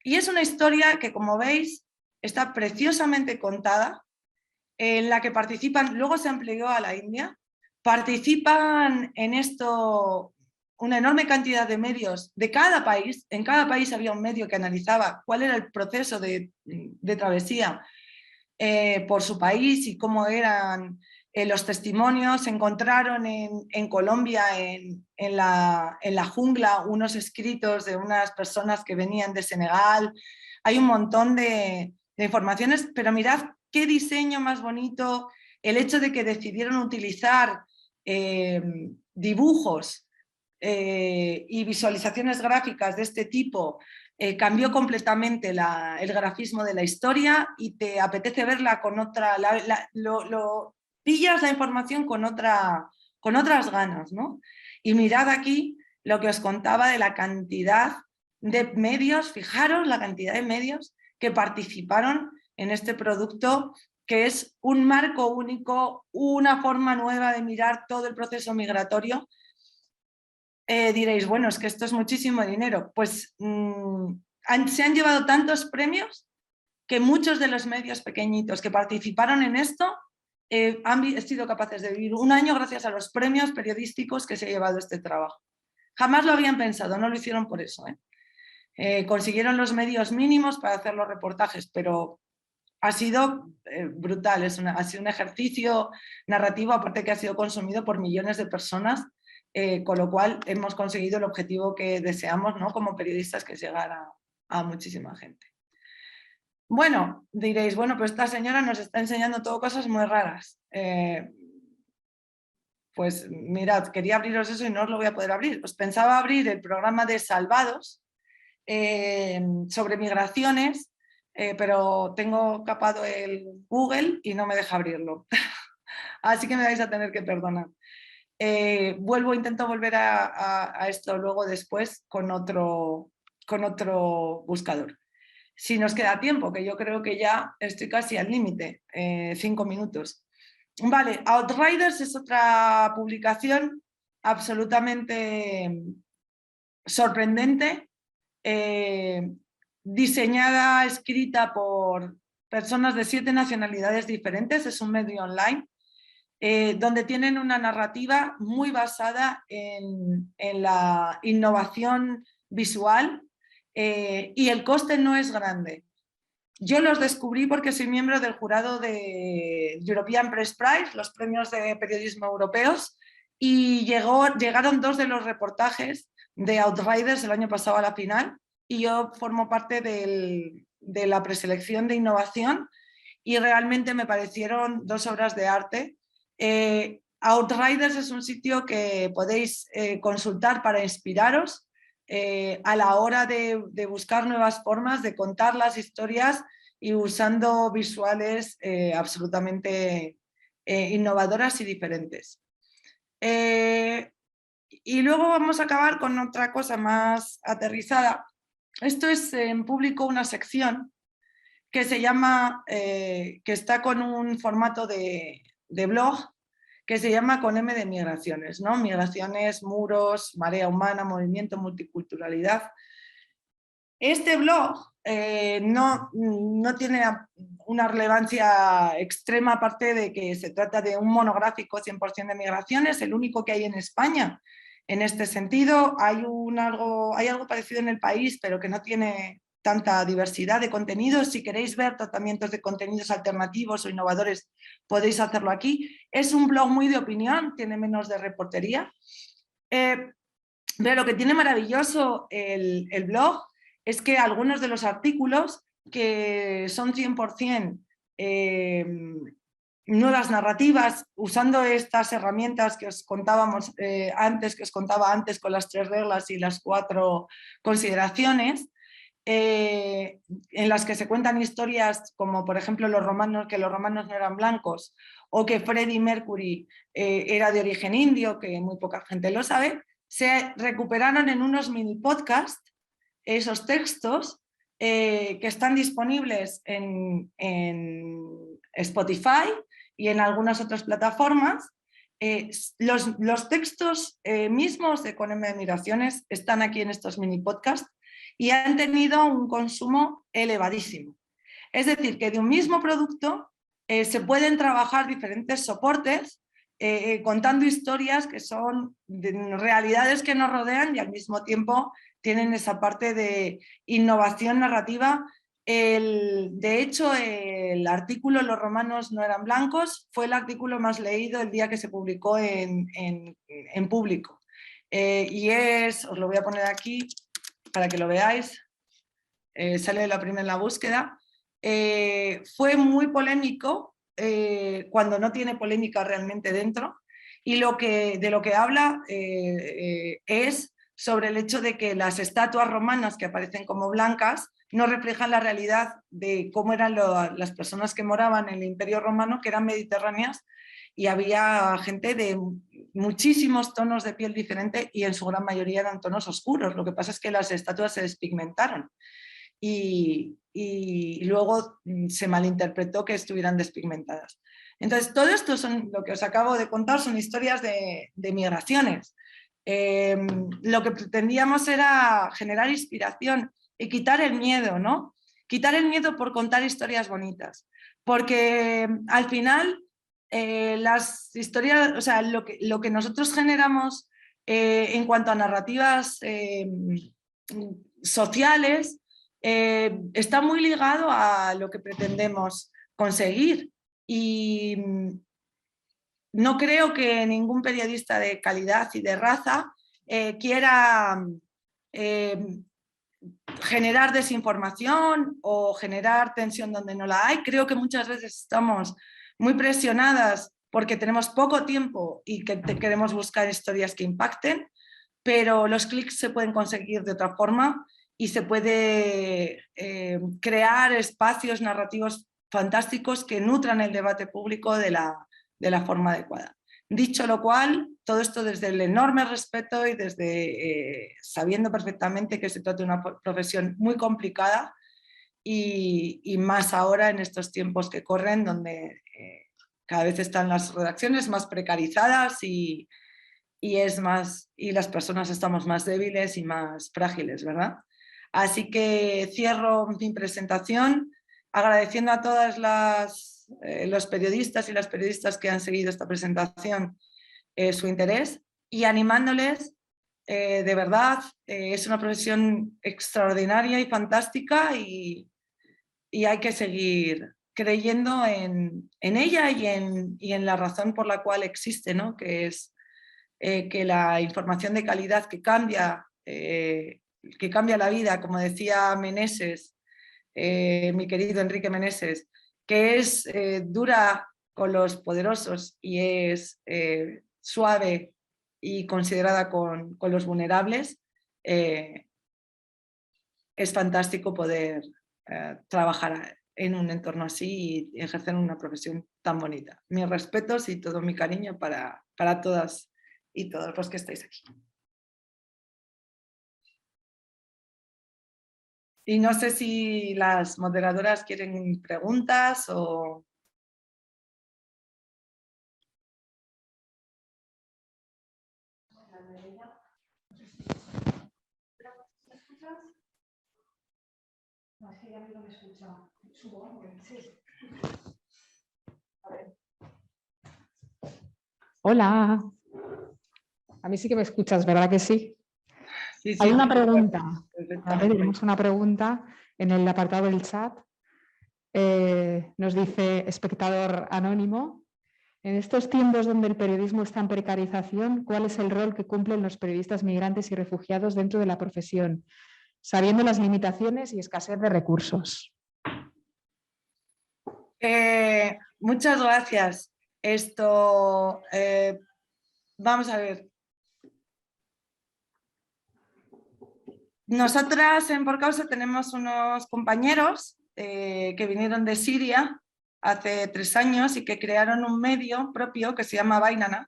Y es una historia que, como veis, está preciosamente contada, en la que participan, luego se amplió a la India, participan en esto una enorme cantidad de medios de cada país. En cada país había un medio que analizaba cuál era el proceso de travesía por su país y cómo eran Los testimonios, se encontraron en Colombia, en la jungla, unos escritos de unas personas que venían de Senegal. Hay un montón de informaciones, pero mirad qué diseño más bonito, el hecho de que decidieron utilizar dibujos y visualizaciones gráficas de este tipo. Cambió completamente el grafismo de la historia y te apetece verla con otra, pillas la información con otras ganas, ¿no? Y mirad aquí lo que os contaba de la cantidad de medios, fijaros la cantidad de medios que participaron en este producto, que es un marco único, una forma nueva de mirar todo el proceso migratorio. Diréis, bueno, es que esto es muchísimo dinero. Pues se han llevado tantos premios que muchos de los medios pequeñitos que participaron en esto han sido capaces de vivir un año gracias a los premios periodísticos que se ha llevado este trabajo. Jamás lo habían pensado, no lo hicieron por eso. Consiguieron los medios mínimos para hacer los reportajes, pero ha sido brutal, ha sido un ejercicio narrativo, aparte que ha sido consumido por millones de personas, con lo cual hemos conseguido el objetivo que deseamos, ¿no? Como periodistas, que es llegar a muchísima gente. Bueno, diréis, bueno, pues esta señora nos está enseñando todo cosas muy raras. Pues mirad, quería abriros eso y no os lo voy a poder abrir. Os pensaba abrir el programa de Salvados sobre migraciones, pero tengo capado el Google y no me deja abrirlo. Así que me vais a tener que perdonar. Intento volver a esto luego después con otro buscador. Si nos queda tiempo, que yo creo que ya estoy casi al límite, 5 minutos. Vale, Outriders es otra publicación absolutamente sorprendente, diseñada, escrita por personas de 7 nacionalidades diferentes, es un medio online, donde tienen una narrativa muy basada en la innovación visual, y el coste no es grande. Yo los descubrí porque soy miembro del jurado de European Press Prize, los premios de periodismo europeos, y llegaron 2 de los reportajes de Outriders el año pasado a la final, y yo formo parte de la preselección de innovación, y realmente me parecieron 2 obras de arte. Outriders es un sitio que podéis consultar para inspiraros a la hora de buscar nuevas formas de contar las historias y usando visuales absolutamente innovadoras y diferentes. Y luego vamos a acabar con otra cosa más aterrizada. Esto es en público una sección que se llama, que está con un formato de blog, que se llama Con M de migraciones, ¿no? Migraciones, muros, marea humana, movimiento, multiculturalidad. Este blog no tiene una relevancia extrema, aparte de que se trata de un monográfico 100% de migraciones, el único que hay en España. En este sentido, hay algo parecido en el país, pero que no tiene tanta diversidad de contenidos. Si queréis ver tratamientos de contenidos alternativos o innovadores, podéis hacerlo aquí. Es un blog muy de opinión, tiene menos de reportería. Pero lo que tiene maravilloso el blog es que algunos de los artículos, que son 100% nuevas narrativas, usando estas herramientas que os contábamos antes, que os contaba antes, con las 3 reglas y las 4 consideraciones, en las que se cuentan historias como, por ejemplo, que los romanos no eran blancos, o que Freddie Mercury era de origen indio, que muy poca gente lo sabe. Se recuperaron en unos mini podcasts esos textos que están disponibles en Spotify y en algunas otras plataformas. Los textos mismos de Con M de migraciones están aquí en estos mini podcasts y han tenido un consumo elevadísimo. Es decir, que de un mismo producto se pueden trabajar diferentes soportes contando historias que son realidades que nos rodean y al mismo tiempo tienen esa parte de innovación narrativa De hecho, el artículo "Los romanos no eran blancos" fue el artículo más leído el día que se publicó en público. Y os lo voy a poner aquí para que lo veáis, sale la primera en la búsqueda. Fue muy polémico cuando no tiene polémica realmente dentro, y de lo que habla es sobre el hecho de que las estatuas romanas que aparecen como blancas no reflejan la realidad de cómo eran las personas que moraban en el Imperio Romano, que eran mediterráneas, y había gente de muchísimos tonos de piel diferente y en su gran mayoría eran tonos oscuros. Lo que pasa es que las estatuas se despigmentaron y luego se malinterpretó que estuvieran despigmentadas. Entonces, todo esto lo que os acabo de contar son historias de migraciones. Lo que pretendíamos era generar inspiración y quitar el miedo, ¿no? Quitar el miedo por contar historias bonitas, porque al final las historias, o sea, lo que nosotros generamos en cuanto a narrativas sociales está muy ligado a lo que pretendemos conseguir, y no creo que ningún periodista de calidad y de raza quiera generar desinformación o generar tensión donde no la hay. Creo que muchas veces estamos muy presionadas porque tenemos poco tiempo y que queremos buscar historias que impacten, pero los clics se pueden conseguir de otra forma y se puede crear espacios narrativos fantásticos que nutran el debate público de la forma adecuada. Dicho lo cual, todo esto desde el enorme respeto y desde sabiendo perfectamente que se trata de una profesión muy complicada y más ahora en estos tiempos que corren, donde cada vez están las redacciones más precarizadas y las personas estamos más débiles y más frágiles, ¿verdad? Así que cierro mi presentación agradeciendo a todas los periodistas y las periodistas que han seguido esta presentación su interés y animándoles, de verdad, es una profesión extraordinaria y fantástica y hay que seguir creyendo en ella y en la razón por la cual existe, ¿no? Que es que la información de calidad que cambia la vida, como decía Meneses, mi querido Enrique Meneses, que es dura con los poderosos y es suave y considerada con los vulnerables, es fantástico poder trabajar en un entorno así y ejercer una profesión tan bonita. Mis respetos y todo mi cariño para todas y todos los que estáis aquí. Y no sé si las moderadoras quieren preguntas o... Hola. A mí sí que me escuchas, ¿verdad que sí? Sí, Hay una sí, pregunta. perfectamente. Tenemos una pregunta en el apartado del chat. Nos dice espectador anónimo: en estos tiempos donde el periodismo está en precarización, ¿cuál es el rol que cumplen los periodistas migrantes y refugiados dentro de la profesión, sabiendo las limitaciones y escasez de recursos? Muchas gracias. Vamos a ver. Nosotras en Por Causa tenemos unos compañeros que vinieron de Siria hace 3 años y que crearon un medio propio que se llama Bainana,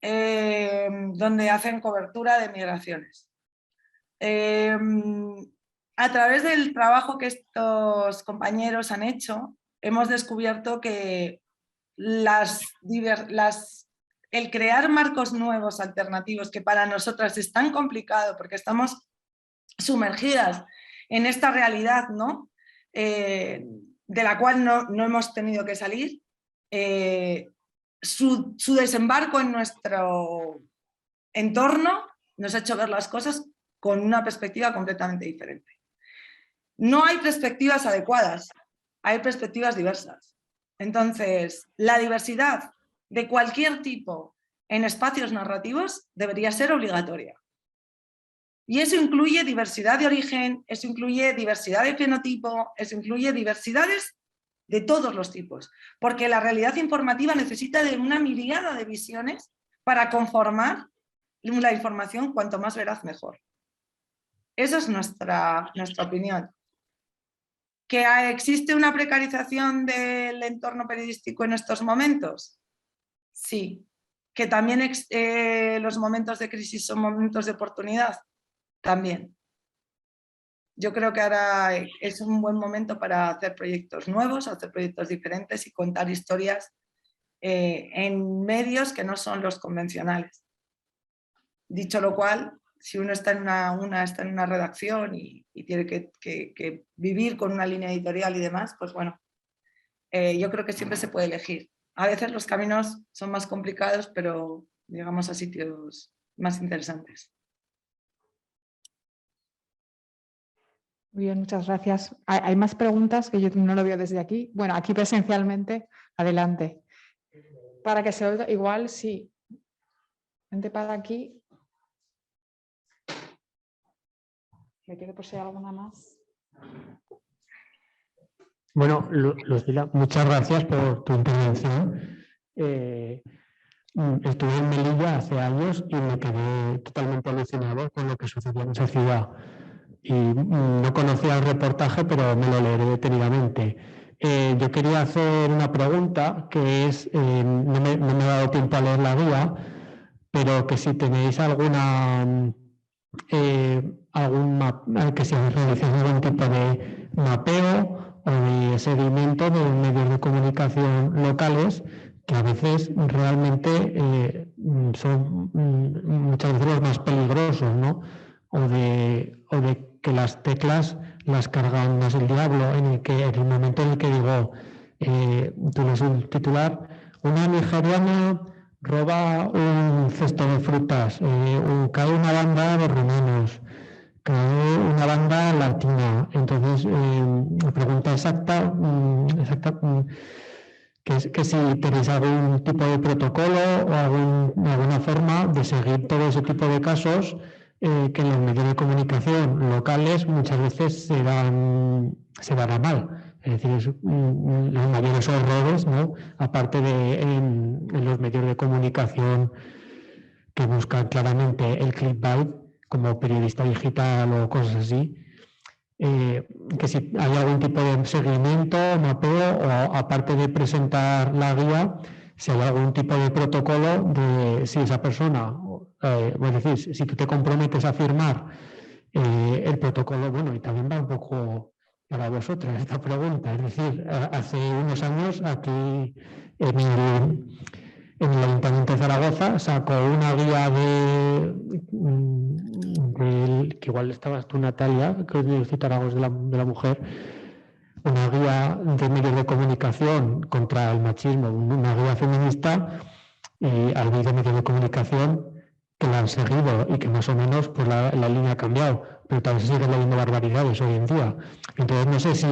donde hacen cobertura de migraciones. A través del trabajo que estos compañeros han hecho, hemos descubierto que el crear marcos nuevos, alternativos, que para nosotras es tan complicado porque estamos sumergidas en esta realidad, ¿no? De la cual no hemos tenido que salir, su desembarco en nuestro entorno nos ha hecho ver las cosas con una perspectiva completamente diferente. No hay perspectivas adecuadas, hay perspectivas diversas. Entonces, la diversidad de cualquier tipo en espacios narrativos debería ser obligatoria. Y eso incluye diversidad de origen, eso incluye diversidad de fenotipo, eso incluye diversidades de todos los tipos, porque la realidad informativa necesita de una miríada de visiones para conformar la información, cuanto más veraz mejor. Esa es nuestra opinión. ¿Que existe una precarización del entorno periodístico en estos momentos? Sí. ¿Que también los momentos de crisis son momentos de oportunidad? También. Yo creo que ahora es un buen momento para hacer proyectos nuevos, hacer proyectos diferentes y contar historias en medios que no son los convencionales. Dicho lo cual, si uno está en está en una redacción y tiene que vivir con una línea editorial y demás, pues bueno, yo creo que siempre se puede elegir. A veces los caminos son más complicados, pero llegamos a sitios más interesantes. Muy bien, muchas gracias. ¿Hay más preguntas que yo no lo veo desde aquí? Bueno, aquí presencialmente, adelante. Para que se oiga, igual sí. Vente para aquí. ¿Me quedo por si hay alguna más? Bueno, Lucila, muchas gracias por tu intervención. Estuve en Melilla hace años y me quedé totalmente alucinado con lo que sucedía en esa ciudad. Y no conocía el reportaje, pero me lo leeré detenidamente. Yo quería hacer una pregunta que es, no me ha dado tiempo a leer la guía, pero que si tenéis alguna, que si habéis realizado algún tipo de mapeo o de seguimiento de medios de comunicación locales que a veces realmente son muchas veces los más peligrosos, ¿no? O de que las teclas las cargan más el diablo, en el momento en el que digo, tú lees un titular, una nigeriana roba un cesto de frutas, cae una banda de rumanos, cae una banda latina. Entonces, la pregunta exacta que si tenéis algún tipo de protocolo o alguna forma de seguir todo ese tipo de casos que en los medios de comunicación locales muchas veces se dan a mal. Es decir, los mayores horrores, ¿no? Aparte de en los medios de comunicación que buscan claramente el clickbait como periodista digital o cosas así. Que si hay algún tipo de seguimiento, mapeo o aparte de presentar la guía, si hay algún tipo de protocolo de si esa persona, es decir, si tú te comprometes a firmar el protocolo, bueno, y también va un poco para vosotros esta pregunta, es decir, hace unos años aquí en el Ayuntamiento de Zaragoza sacó una guía que igual estabas tú, Natalia, que de los citáragos de la mujer, una guía de medios de comunicación contra el machismo, una guía feminista, y ha habido medios de comunicación que la han seguido y que más o menos pues la línea ha cambiado, pero también se siguen leyendo barbaridades hoy en día. Entonces no sé si,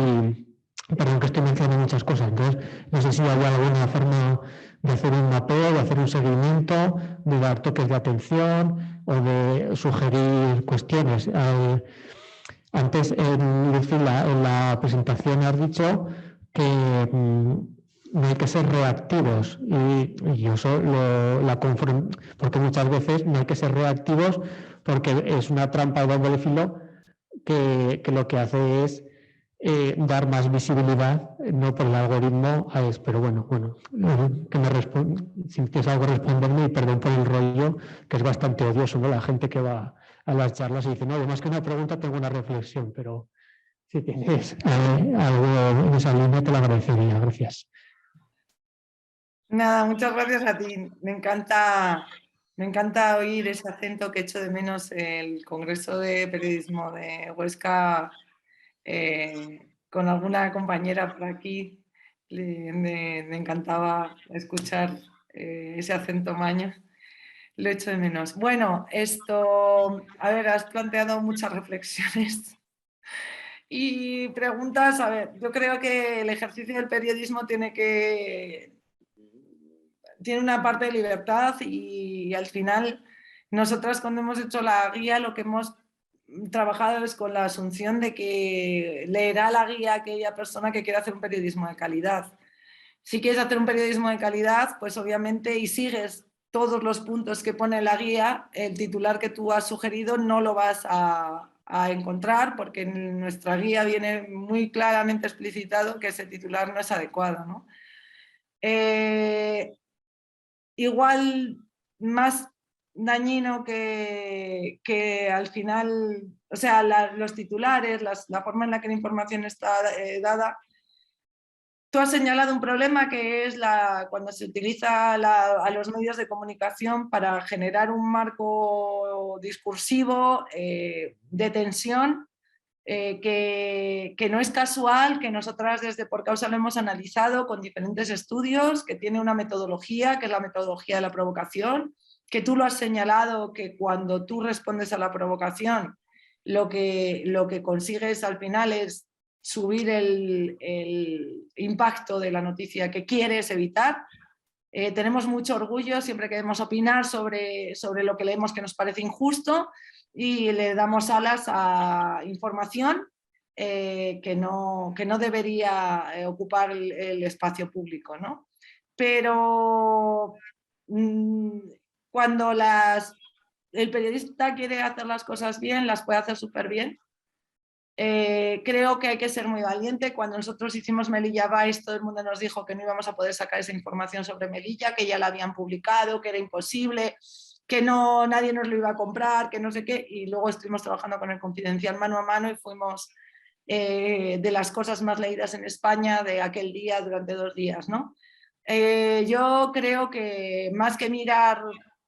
perdón que estoy mencionando muchas cosas, entonces no sé si hay alguna forma de hacer un mapeo, de hacer un seguimiento, de dar toques de atención o de sugerir cuestiones. Antes, Lucila, en la presentación has dicho que no hay que ser reactivos y yo eso la confronto, porque muchas veces no hay que ser reactivos porque es una trampa de doble filo que lo que hace es dar más visibilidad, no por el algoritmo, pero bueno, que si tienes algo que responderme, y perdón por el rollo, que es bastante odioso, ¿no? La gente que va a las charlas y dice, no, más que una pregunta tengo una reflexión, pero si tienes algo en esa línea te lo agradecería, gracias. Nada, muchas gracias a ti. Me encanta oír ese acento que echo de menos el Congreso de Periodismo de Huesca. Con alguna compañera por aquí me encantaba escuchar ese acento maño. Lo echo de menos. Bueno, a ver, has planteado muchas reflexiones Y preguntas, a ver, yo creo que el ejercicio del periodismo tiene una parte de libertad y al final nosotras cuando hemos hecho la guía lo que hemos trabajado es con la asunción de que leerá la guía aquella persona que quiera hacer un periodismo de calidad. Si quieres hacer un periodismo de calidad, pues obviamente y sigues todos los puntos que pone la guía, el titular que tú has sugerido no lo vas a encontrar porque en nuestra guía viene muy claramente explicitado que ese titular no es adecuado, ¿no? Igual más dañino que al final, o sea, los titulares, la forma en la que la información está dada. Tú has señalado un problema que es cuando se utiliza a los medios de comunicación para generar un marco discursivo de tensión que no es casual, que nosotras desde Por Causa lo hemos analizado con diferentes estudios, que tiene una metodología, que es la metodología de la provocación, que tú lo has señalado, que cuando tú respondes a la provocación, lo que consigues al final es subir el impacto de la noticia que quieres evitar. Tenemos mucho orgullo, siempre queremos opinar sobre lo que leemos que nos parece injusto y le damos alas a información que no debería ocupar el espacio público, ¿no? Pero cuando el periodista quiere hacer las cosas bien, las puede hacer súper bien. Creo que hay que ser muy valiente. Cuando nosotros hicimos Melilla Vice, todo el mundo nos dijo que no íbamos a poder sacar esa información sobre Melilla, que ya la habían publicado, que era imposible, que nadie nos lo iba a comprar, que no sé qué, y luego estuvimos trabajando con el Confidencial mano a mano y fuimos de las cosas más leídas en España de aquel día durante 2 días, ¿no? Yo creo que más que mirar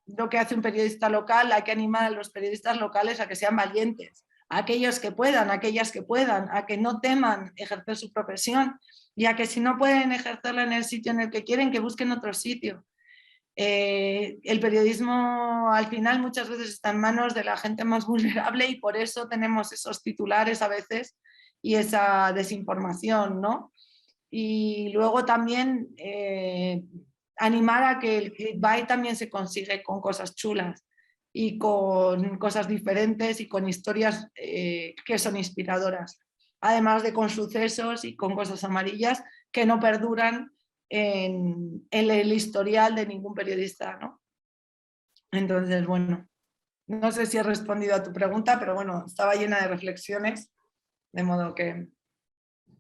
lo que hace un periodista local, hay que animar a los periodistas locales a que sean valientes, aquellos que puedan, aquellas que puedan, a que no teman ejercer su profesión y a que si no pueden ejercerla en el sitio en el que quieren, que busquen otro sitio. El periodismo al final muchas veces está en manos de la gente más vulnerable y por eso tenemos esos titulares a veces y esa desinformación, ¿no? Y luego también animar a que el clickbait también se consigue con cosas chulas y con cosas diferentes y con historias que son inspiradoras, además de con sucesos y con cosas amarillas que no perduran en el historial de ningún periodista, ¿no? Entonces, bueno, no sé si he respondido a tu pregunta, pero bueno, estaba llena de reflexiones, de modo que...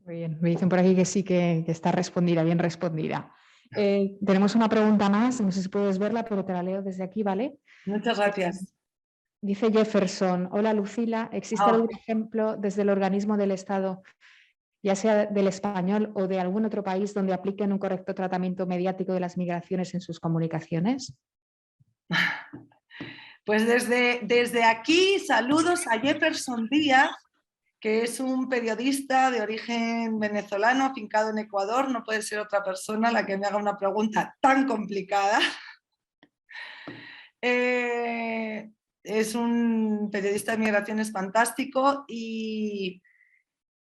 Muy bien, me dicen por aquí que sí, que está respondida, bien respondida. Tenemos una pregunta más, no sé si puedes verla, pero te la leo desde aquí, ¿vale? Muchas gracias. Dice Jefferson: hola Lucila, ¿existe algún ejemplo desde el organismo del Estado, ya sea del español o de algún otro país, donde apliquen un correcto tratamiento mediático de las migraciones en sus comunicaciones? Pues desde aquí saludos a Jefferson Díaz, que es un periodista de origen venezolano, afincado en Ecuador. No puede ser otra persona la que me haga una pregunta tan complicada. Es un periodista de migraciones fantástico y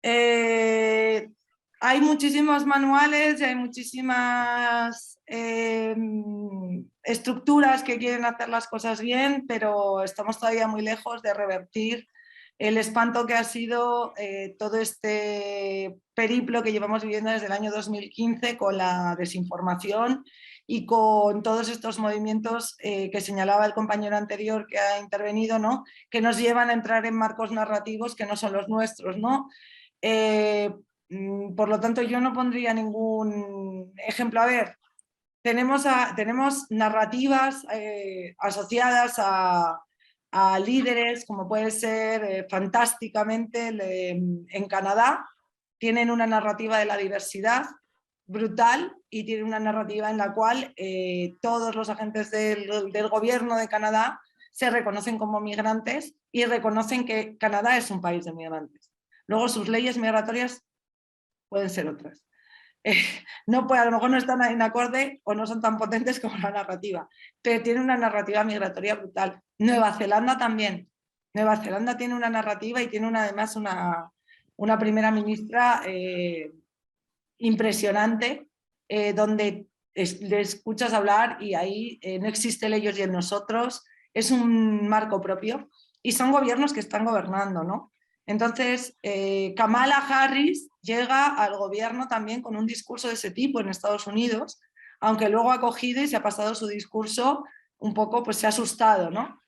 hay muchísimos manuales y hay muchísimas estructuras que quieren hacer las cosas bien, pero estamos todavía muy lejos de revertir el espanto que ha sido todo este periplo que llevamos viviendo desde el año 2015 con la desinformación y con todos estos movimientos que señalaba el compañero anterior que ha intervenido, ¿no? Que nos llevan a entrar en marcos narrativos que no son los nuestros, ¿no? Por lo tanto, yo no pondría ningún ejemplo. A ver, tenemos narrativas asociadas a líderes, como puede ser fantásticamente en Canadá, tienen una narrativa de la diversidad brutal y tienen una narrativa en la cual todos los agentes del gobierno de Canadá se reconocen como migrantes y reconocen que Canadá es un país de migrantes. Luego sus leyes migratorias pueden ser otras. No, pues a lo mejor no están en acorde o no son tan potentes como la narrativa, pero tiene una narrativa migratoria brutal. Nueva Zelanda también. Nueva Zelanda tiene una narrativa y tiene además una una primera ministra impresionante, donde le escuchas hablar y ahí no existe el ellos y el nosotros, es un marco propio y son gobiernos que están gobernando, ¿no? Entonces, Kamala Harris llega al gobierno también con un discurso de ese tipo en Estados Unidos, aunque luego ha cogido y se ha pasado su discurso un poco, pues se ha asustado, ¿no?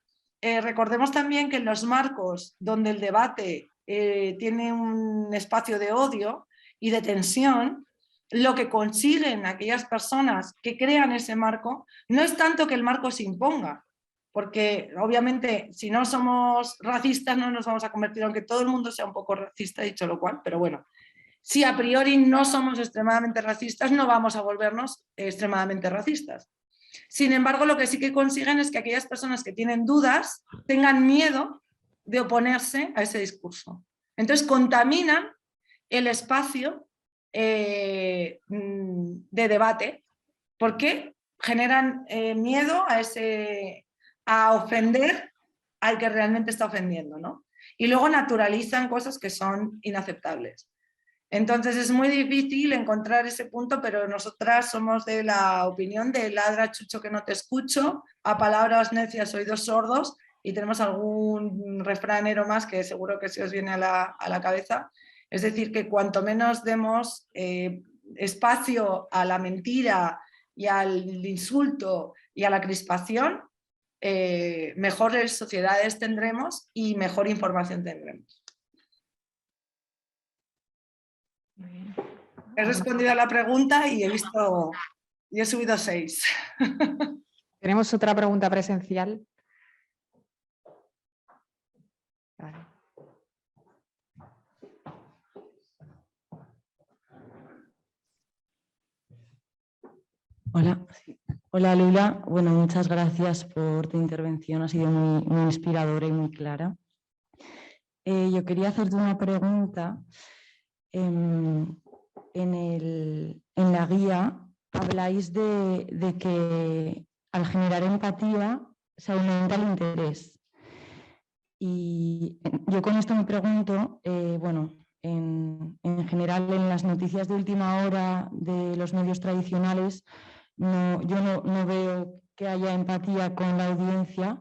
Recordemos también que en los marcos donde el debate tiene un espacio de odio y de tensión, lo que consiguen aquellas personas que crean ese marco no es tanto que el marco se imponga, porque obviamente si no somos racistas no nos vamos a convertir, aunque todo el mundo sea un poco racista, dicho lo cual, pero bueno, si a priori no somos extremadamente racistas, no vamos a volvernos extremadamente racistas. Sin embargo, lo que sí que consiguen es que aquellas personas que tienen dudas tengan miedo de oponerse a ese discurso. Entonces contaminan el espacio de debate porque generan miedo a ofender al que realmente está ofendiendo, ¿no? Y luego naturalizan cosas que son inaceptables. Entonces es muy difícil encontrar ese punto, pero nosotras somos de la opinión de ladra chucho que no te escucho, a palabras necias oídos sordos, y tenemos algún refranero más que seguro que se os viene a la cabeza. Es decir, que cuanto menos demos espacio a la mentira y al insulto y a la crispación, mejores sociedades tendremos y mejor información tendremos. He respondido a la pregunta y he subido 6. Tenemos otra pregunta presencial. Vale. Hola. Hola Lula, bueno, muchas gracias por tu intervención, ha sido muy inspiradora y muy clara. Yo quería hacerte una pregunta. En la guía habláis de que al generar empatía se aumenta el interés. Y yo con esto me pregunto, bueno, en general en las noticias de última hora de los medios tradicionales, yo no veo que haya empatía con la audiencia,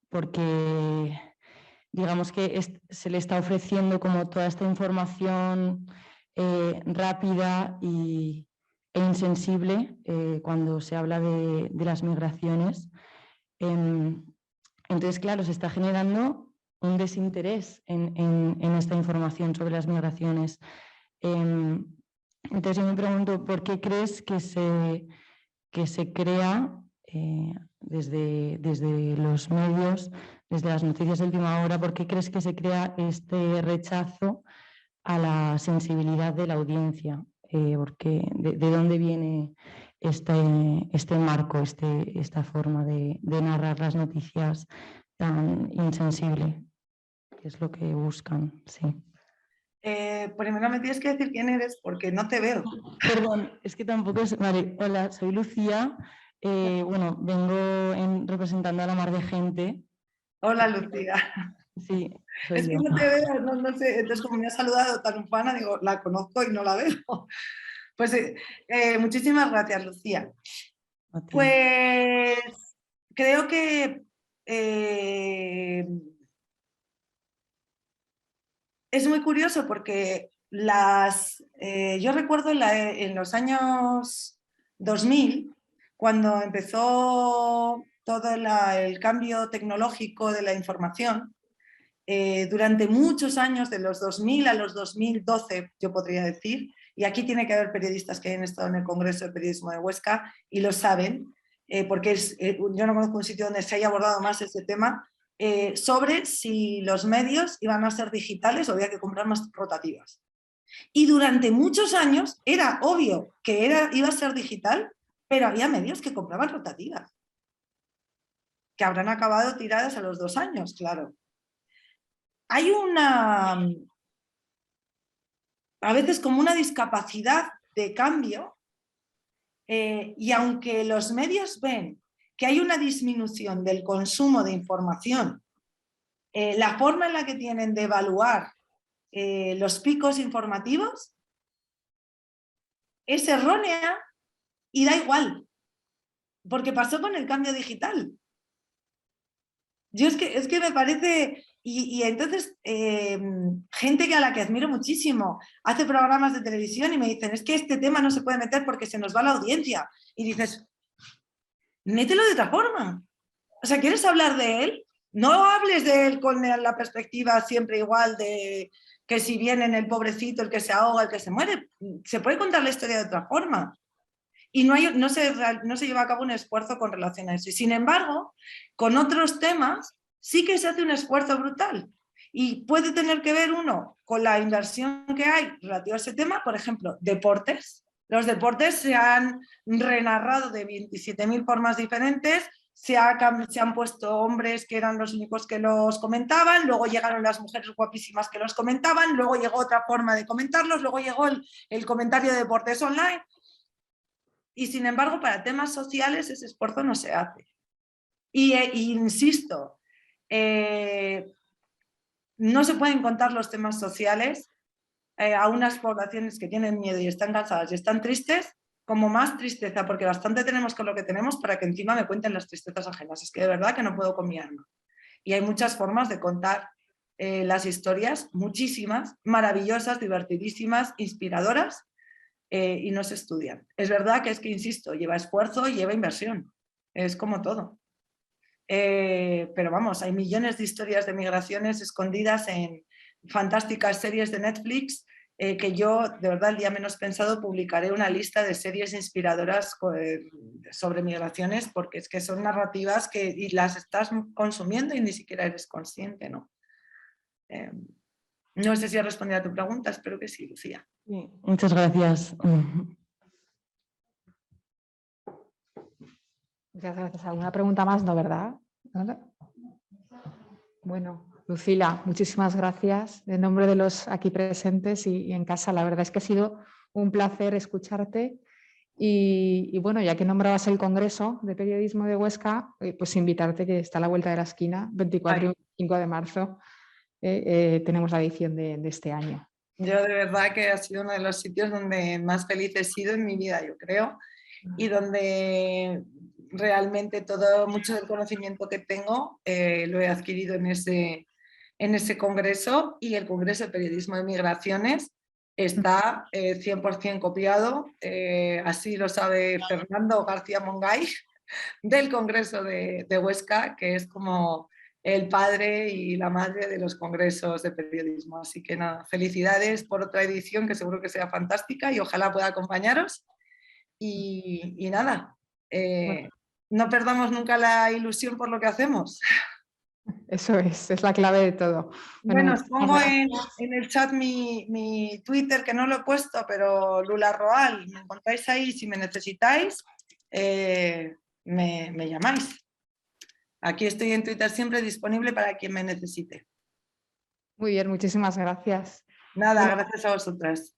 porque digamos que se le está ofreciendo como toda esta información rápida e insensible cuando se habla de las migraciones. Entonces, claro, se está generando un desinterés en esta información sobre las migraciones. Entonces yo me pregunto, ¿por qué crees que se crea desde los medios, desde las noticias de última hora, por qué crees que se crea este rechazo a la sensibilidad de la audiencia? ¿De dónde viene este marco, esta forma de narrar las noticias tan insensible? ¿Qué es lo que buscan? Sí. Primero me tienes que decir quién eres porque no te veo. Perdón, es que tampoco es... Vale, hola, soy Lucía. Bueno, vengo representando a la Mar de Gente. Hola, Lucía. Sí, soy es que yo. no te veo, no sé. Entonces, como me ha saludado tan ufana, digo, la conozco y no la veo. Pues muchísimas gracias, Lucía. Pues creo que es muy curioso porque yo recuerdo en los años 2000, cuando empezó todo el cambio tecnológico de la información, durante muchos años, de los 2000 a los 2012, yo podría decir, y aquí tiene que haber periodistas que hayan estado en el Congreso de Periodismo de Huesca y lo saben, porque yo no conozco un sitio donde se haya abordado más este tema, sobre si los medios iban a ser digitales o había que comprar más rotativas. Y durante muchos años era obvio que iba a ser digital, pero había medios que compraban rotativas, que habrán acabado tiradas a los 2 años, claro. Hay a veces como una discapacidad de cambio, y aunque los medios ven que hay una disminución del consumo de información la forma en la que tienen de evaluar los picos informativos es errónea y da igual, porque pasó con el cambio digital. Yo es que me parece, y entonces gente a la que admiro muchísimo hace programas de televisión y me dicen, es que este tema no se puede meter porque se nos va la audiencia. Y dices, mételo de otra forma. O sea, ¿quieres hablar de él? No hables de él con la perspectiva siempre igual de que si viene el pobrecito, el que se ahoga, el que se muere. Se puede contar la historia de otra forma. Y no se lleva a cabo un esfuerzo con relación a eso. Y sin embargo, con otros temas sí que se hace un esfuerzo brutal. Y puede tener que ver uno con la inversión que hay relativa a ese tema, por ejemplo, deportes. Los deportes se han renarrado de 27.000 formas diferentes, se han puesto hombres que eran los únicos que los comentaban, luego llegaron las mujeres guapísimas que los comentaban, luego llegó otra forma de comentarlos, luego llegó el comentario de deportes online. Y sin embargo, para temas sociales ese esfuerzo no se hace. Y insisto, no se pueden contar los temas sociales a unas poblaciones que tienen miedo y están cansadas y están tristes, como más tristeza, porque bastante tenemos con lo que tenemos para que encima me cuenten las tristezas ajenas. Es que de verdad que no puedo con mi alma. Y hay muchas formas de contar las historias, muchísimas, maravillosas, divertidísimas, inspiradoras, y no se estudian. Es verdad que insisto, lleva esfuerzo y lleva inversión. Es como todo. Pero vamos, hay millones de historias de migraciones escondidas en fantásticas series de Netflix, que yo, de verdad, el día menos pensado, publicaré una lista de series inspiradoras sobre migraciones, porque es que son narrativas y las estás consumiendo y ni siquiera eres consciente, ¿no? No sé si he respondido a tu pregunta, espero que sí, Lucía. Sí, muchas gracias. Muchas gracias. ¿Alguna pregunta más? No, ¿verdad? Bueno, Lucila, muchísimas gracias en nombre de los aquí presentes y en casa. La verdad es que ha sido un placer escucharte y bueno, ya que nombrabas el Congreso de Periodismo de Huesca, pues invitarte, que está a la vuelta de la esquina, 24 y 25 de marzo, tenemos la edición de este año. Yo de verdad que ha sido uno de los sitios donde más feliz he sido en mi vida, yo creo, y donde realmente mucho del conocimiento que tengo lo he adquirido en ese congreso, y el Congreso de Periodismo de Migraciones está 100% copiado, así lo sabe Fernando García Mongay, del Congreso de Huesca, que es como el padre y la madre de los congresos de periodismo. Así que nada, felicidades por otra edición que seguro que sea fantástica y ojalá pueda acompañaros. Y nada, no perdamos nunca la ilusión por lo que hacemos. Eso es la clave de todo. Bueno, os pongo en el chat mi Twitter, que no lo he puesto, pero Lula Roal, me encontráis ahí, si me necesitáis, me llamáis. Aquí estoy en Twitter siempre disponible para quien me necesite. Muy bien, muchísimas gracias. Nada, gracias a vosotras.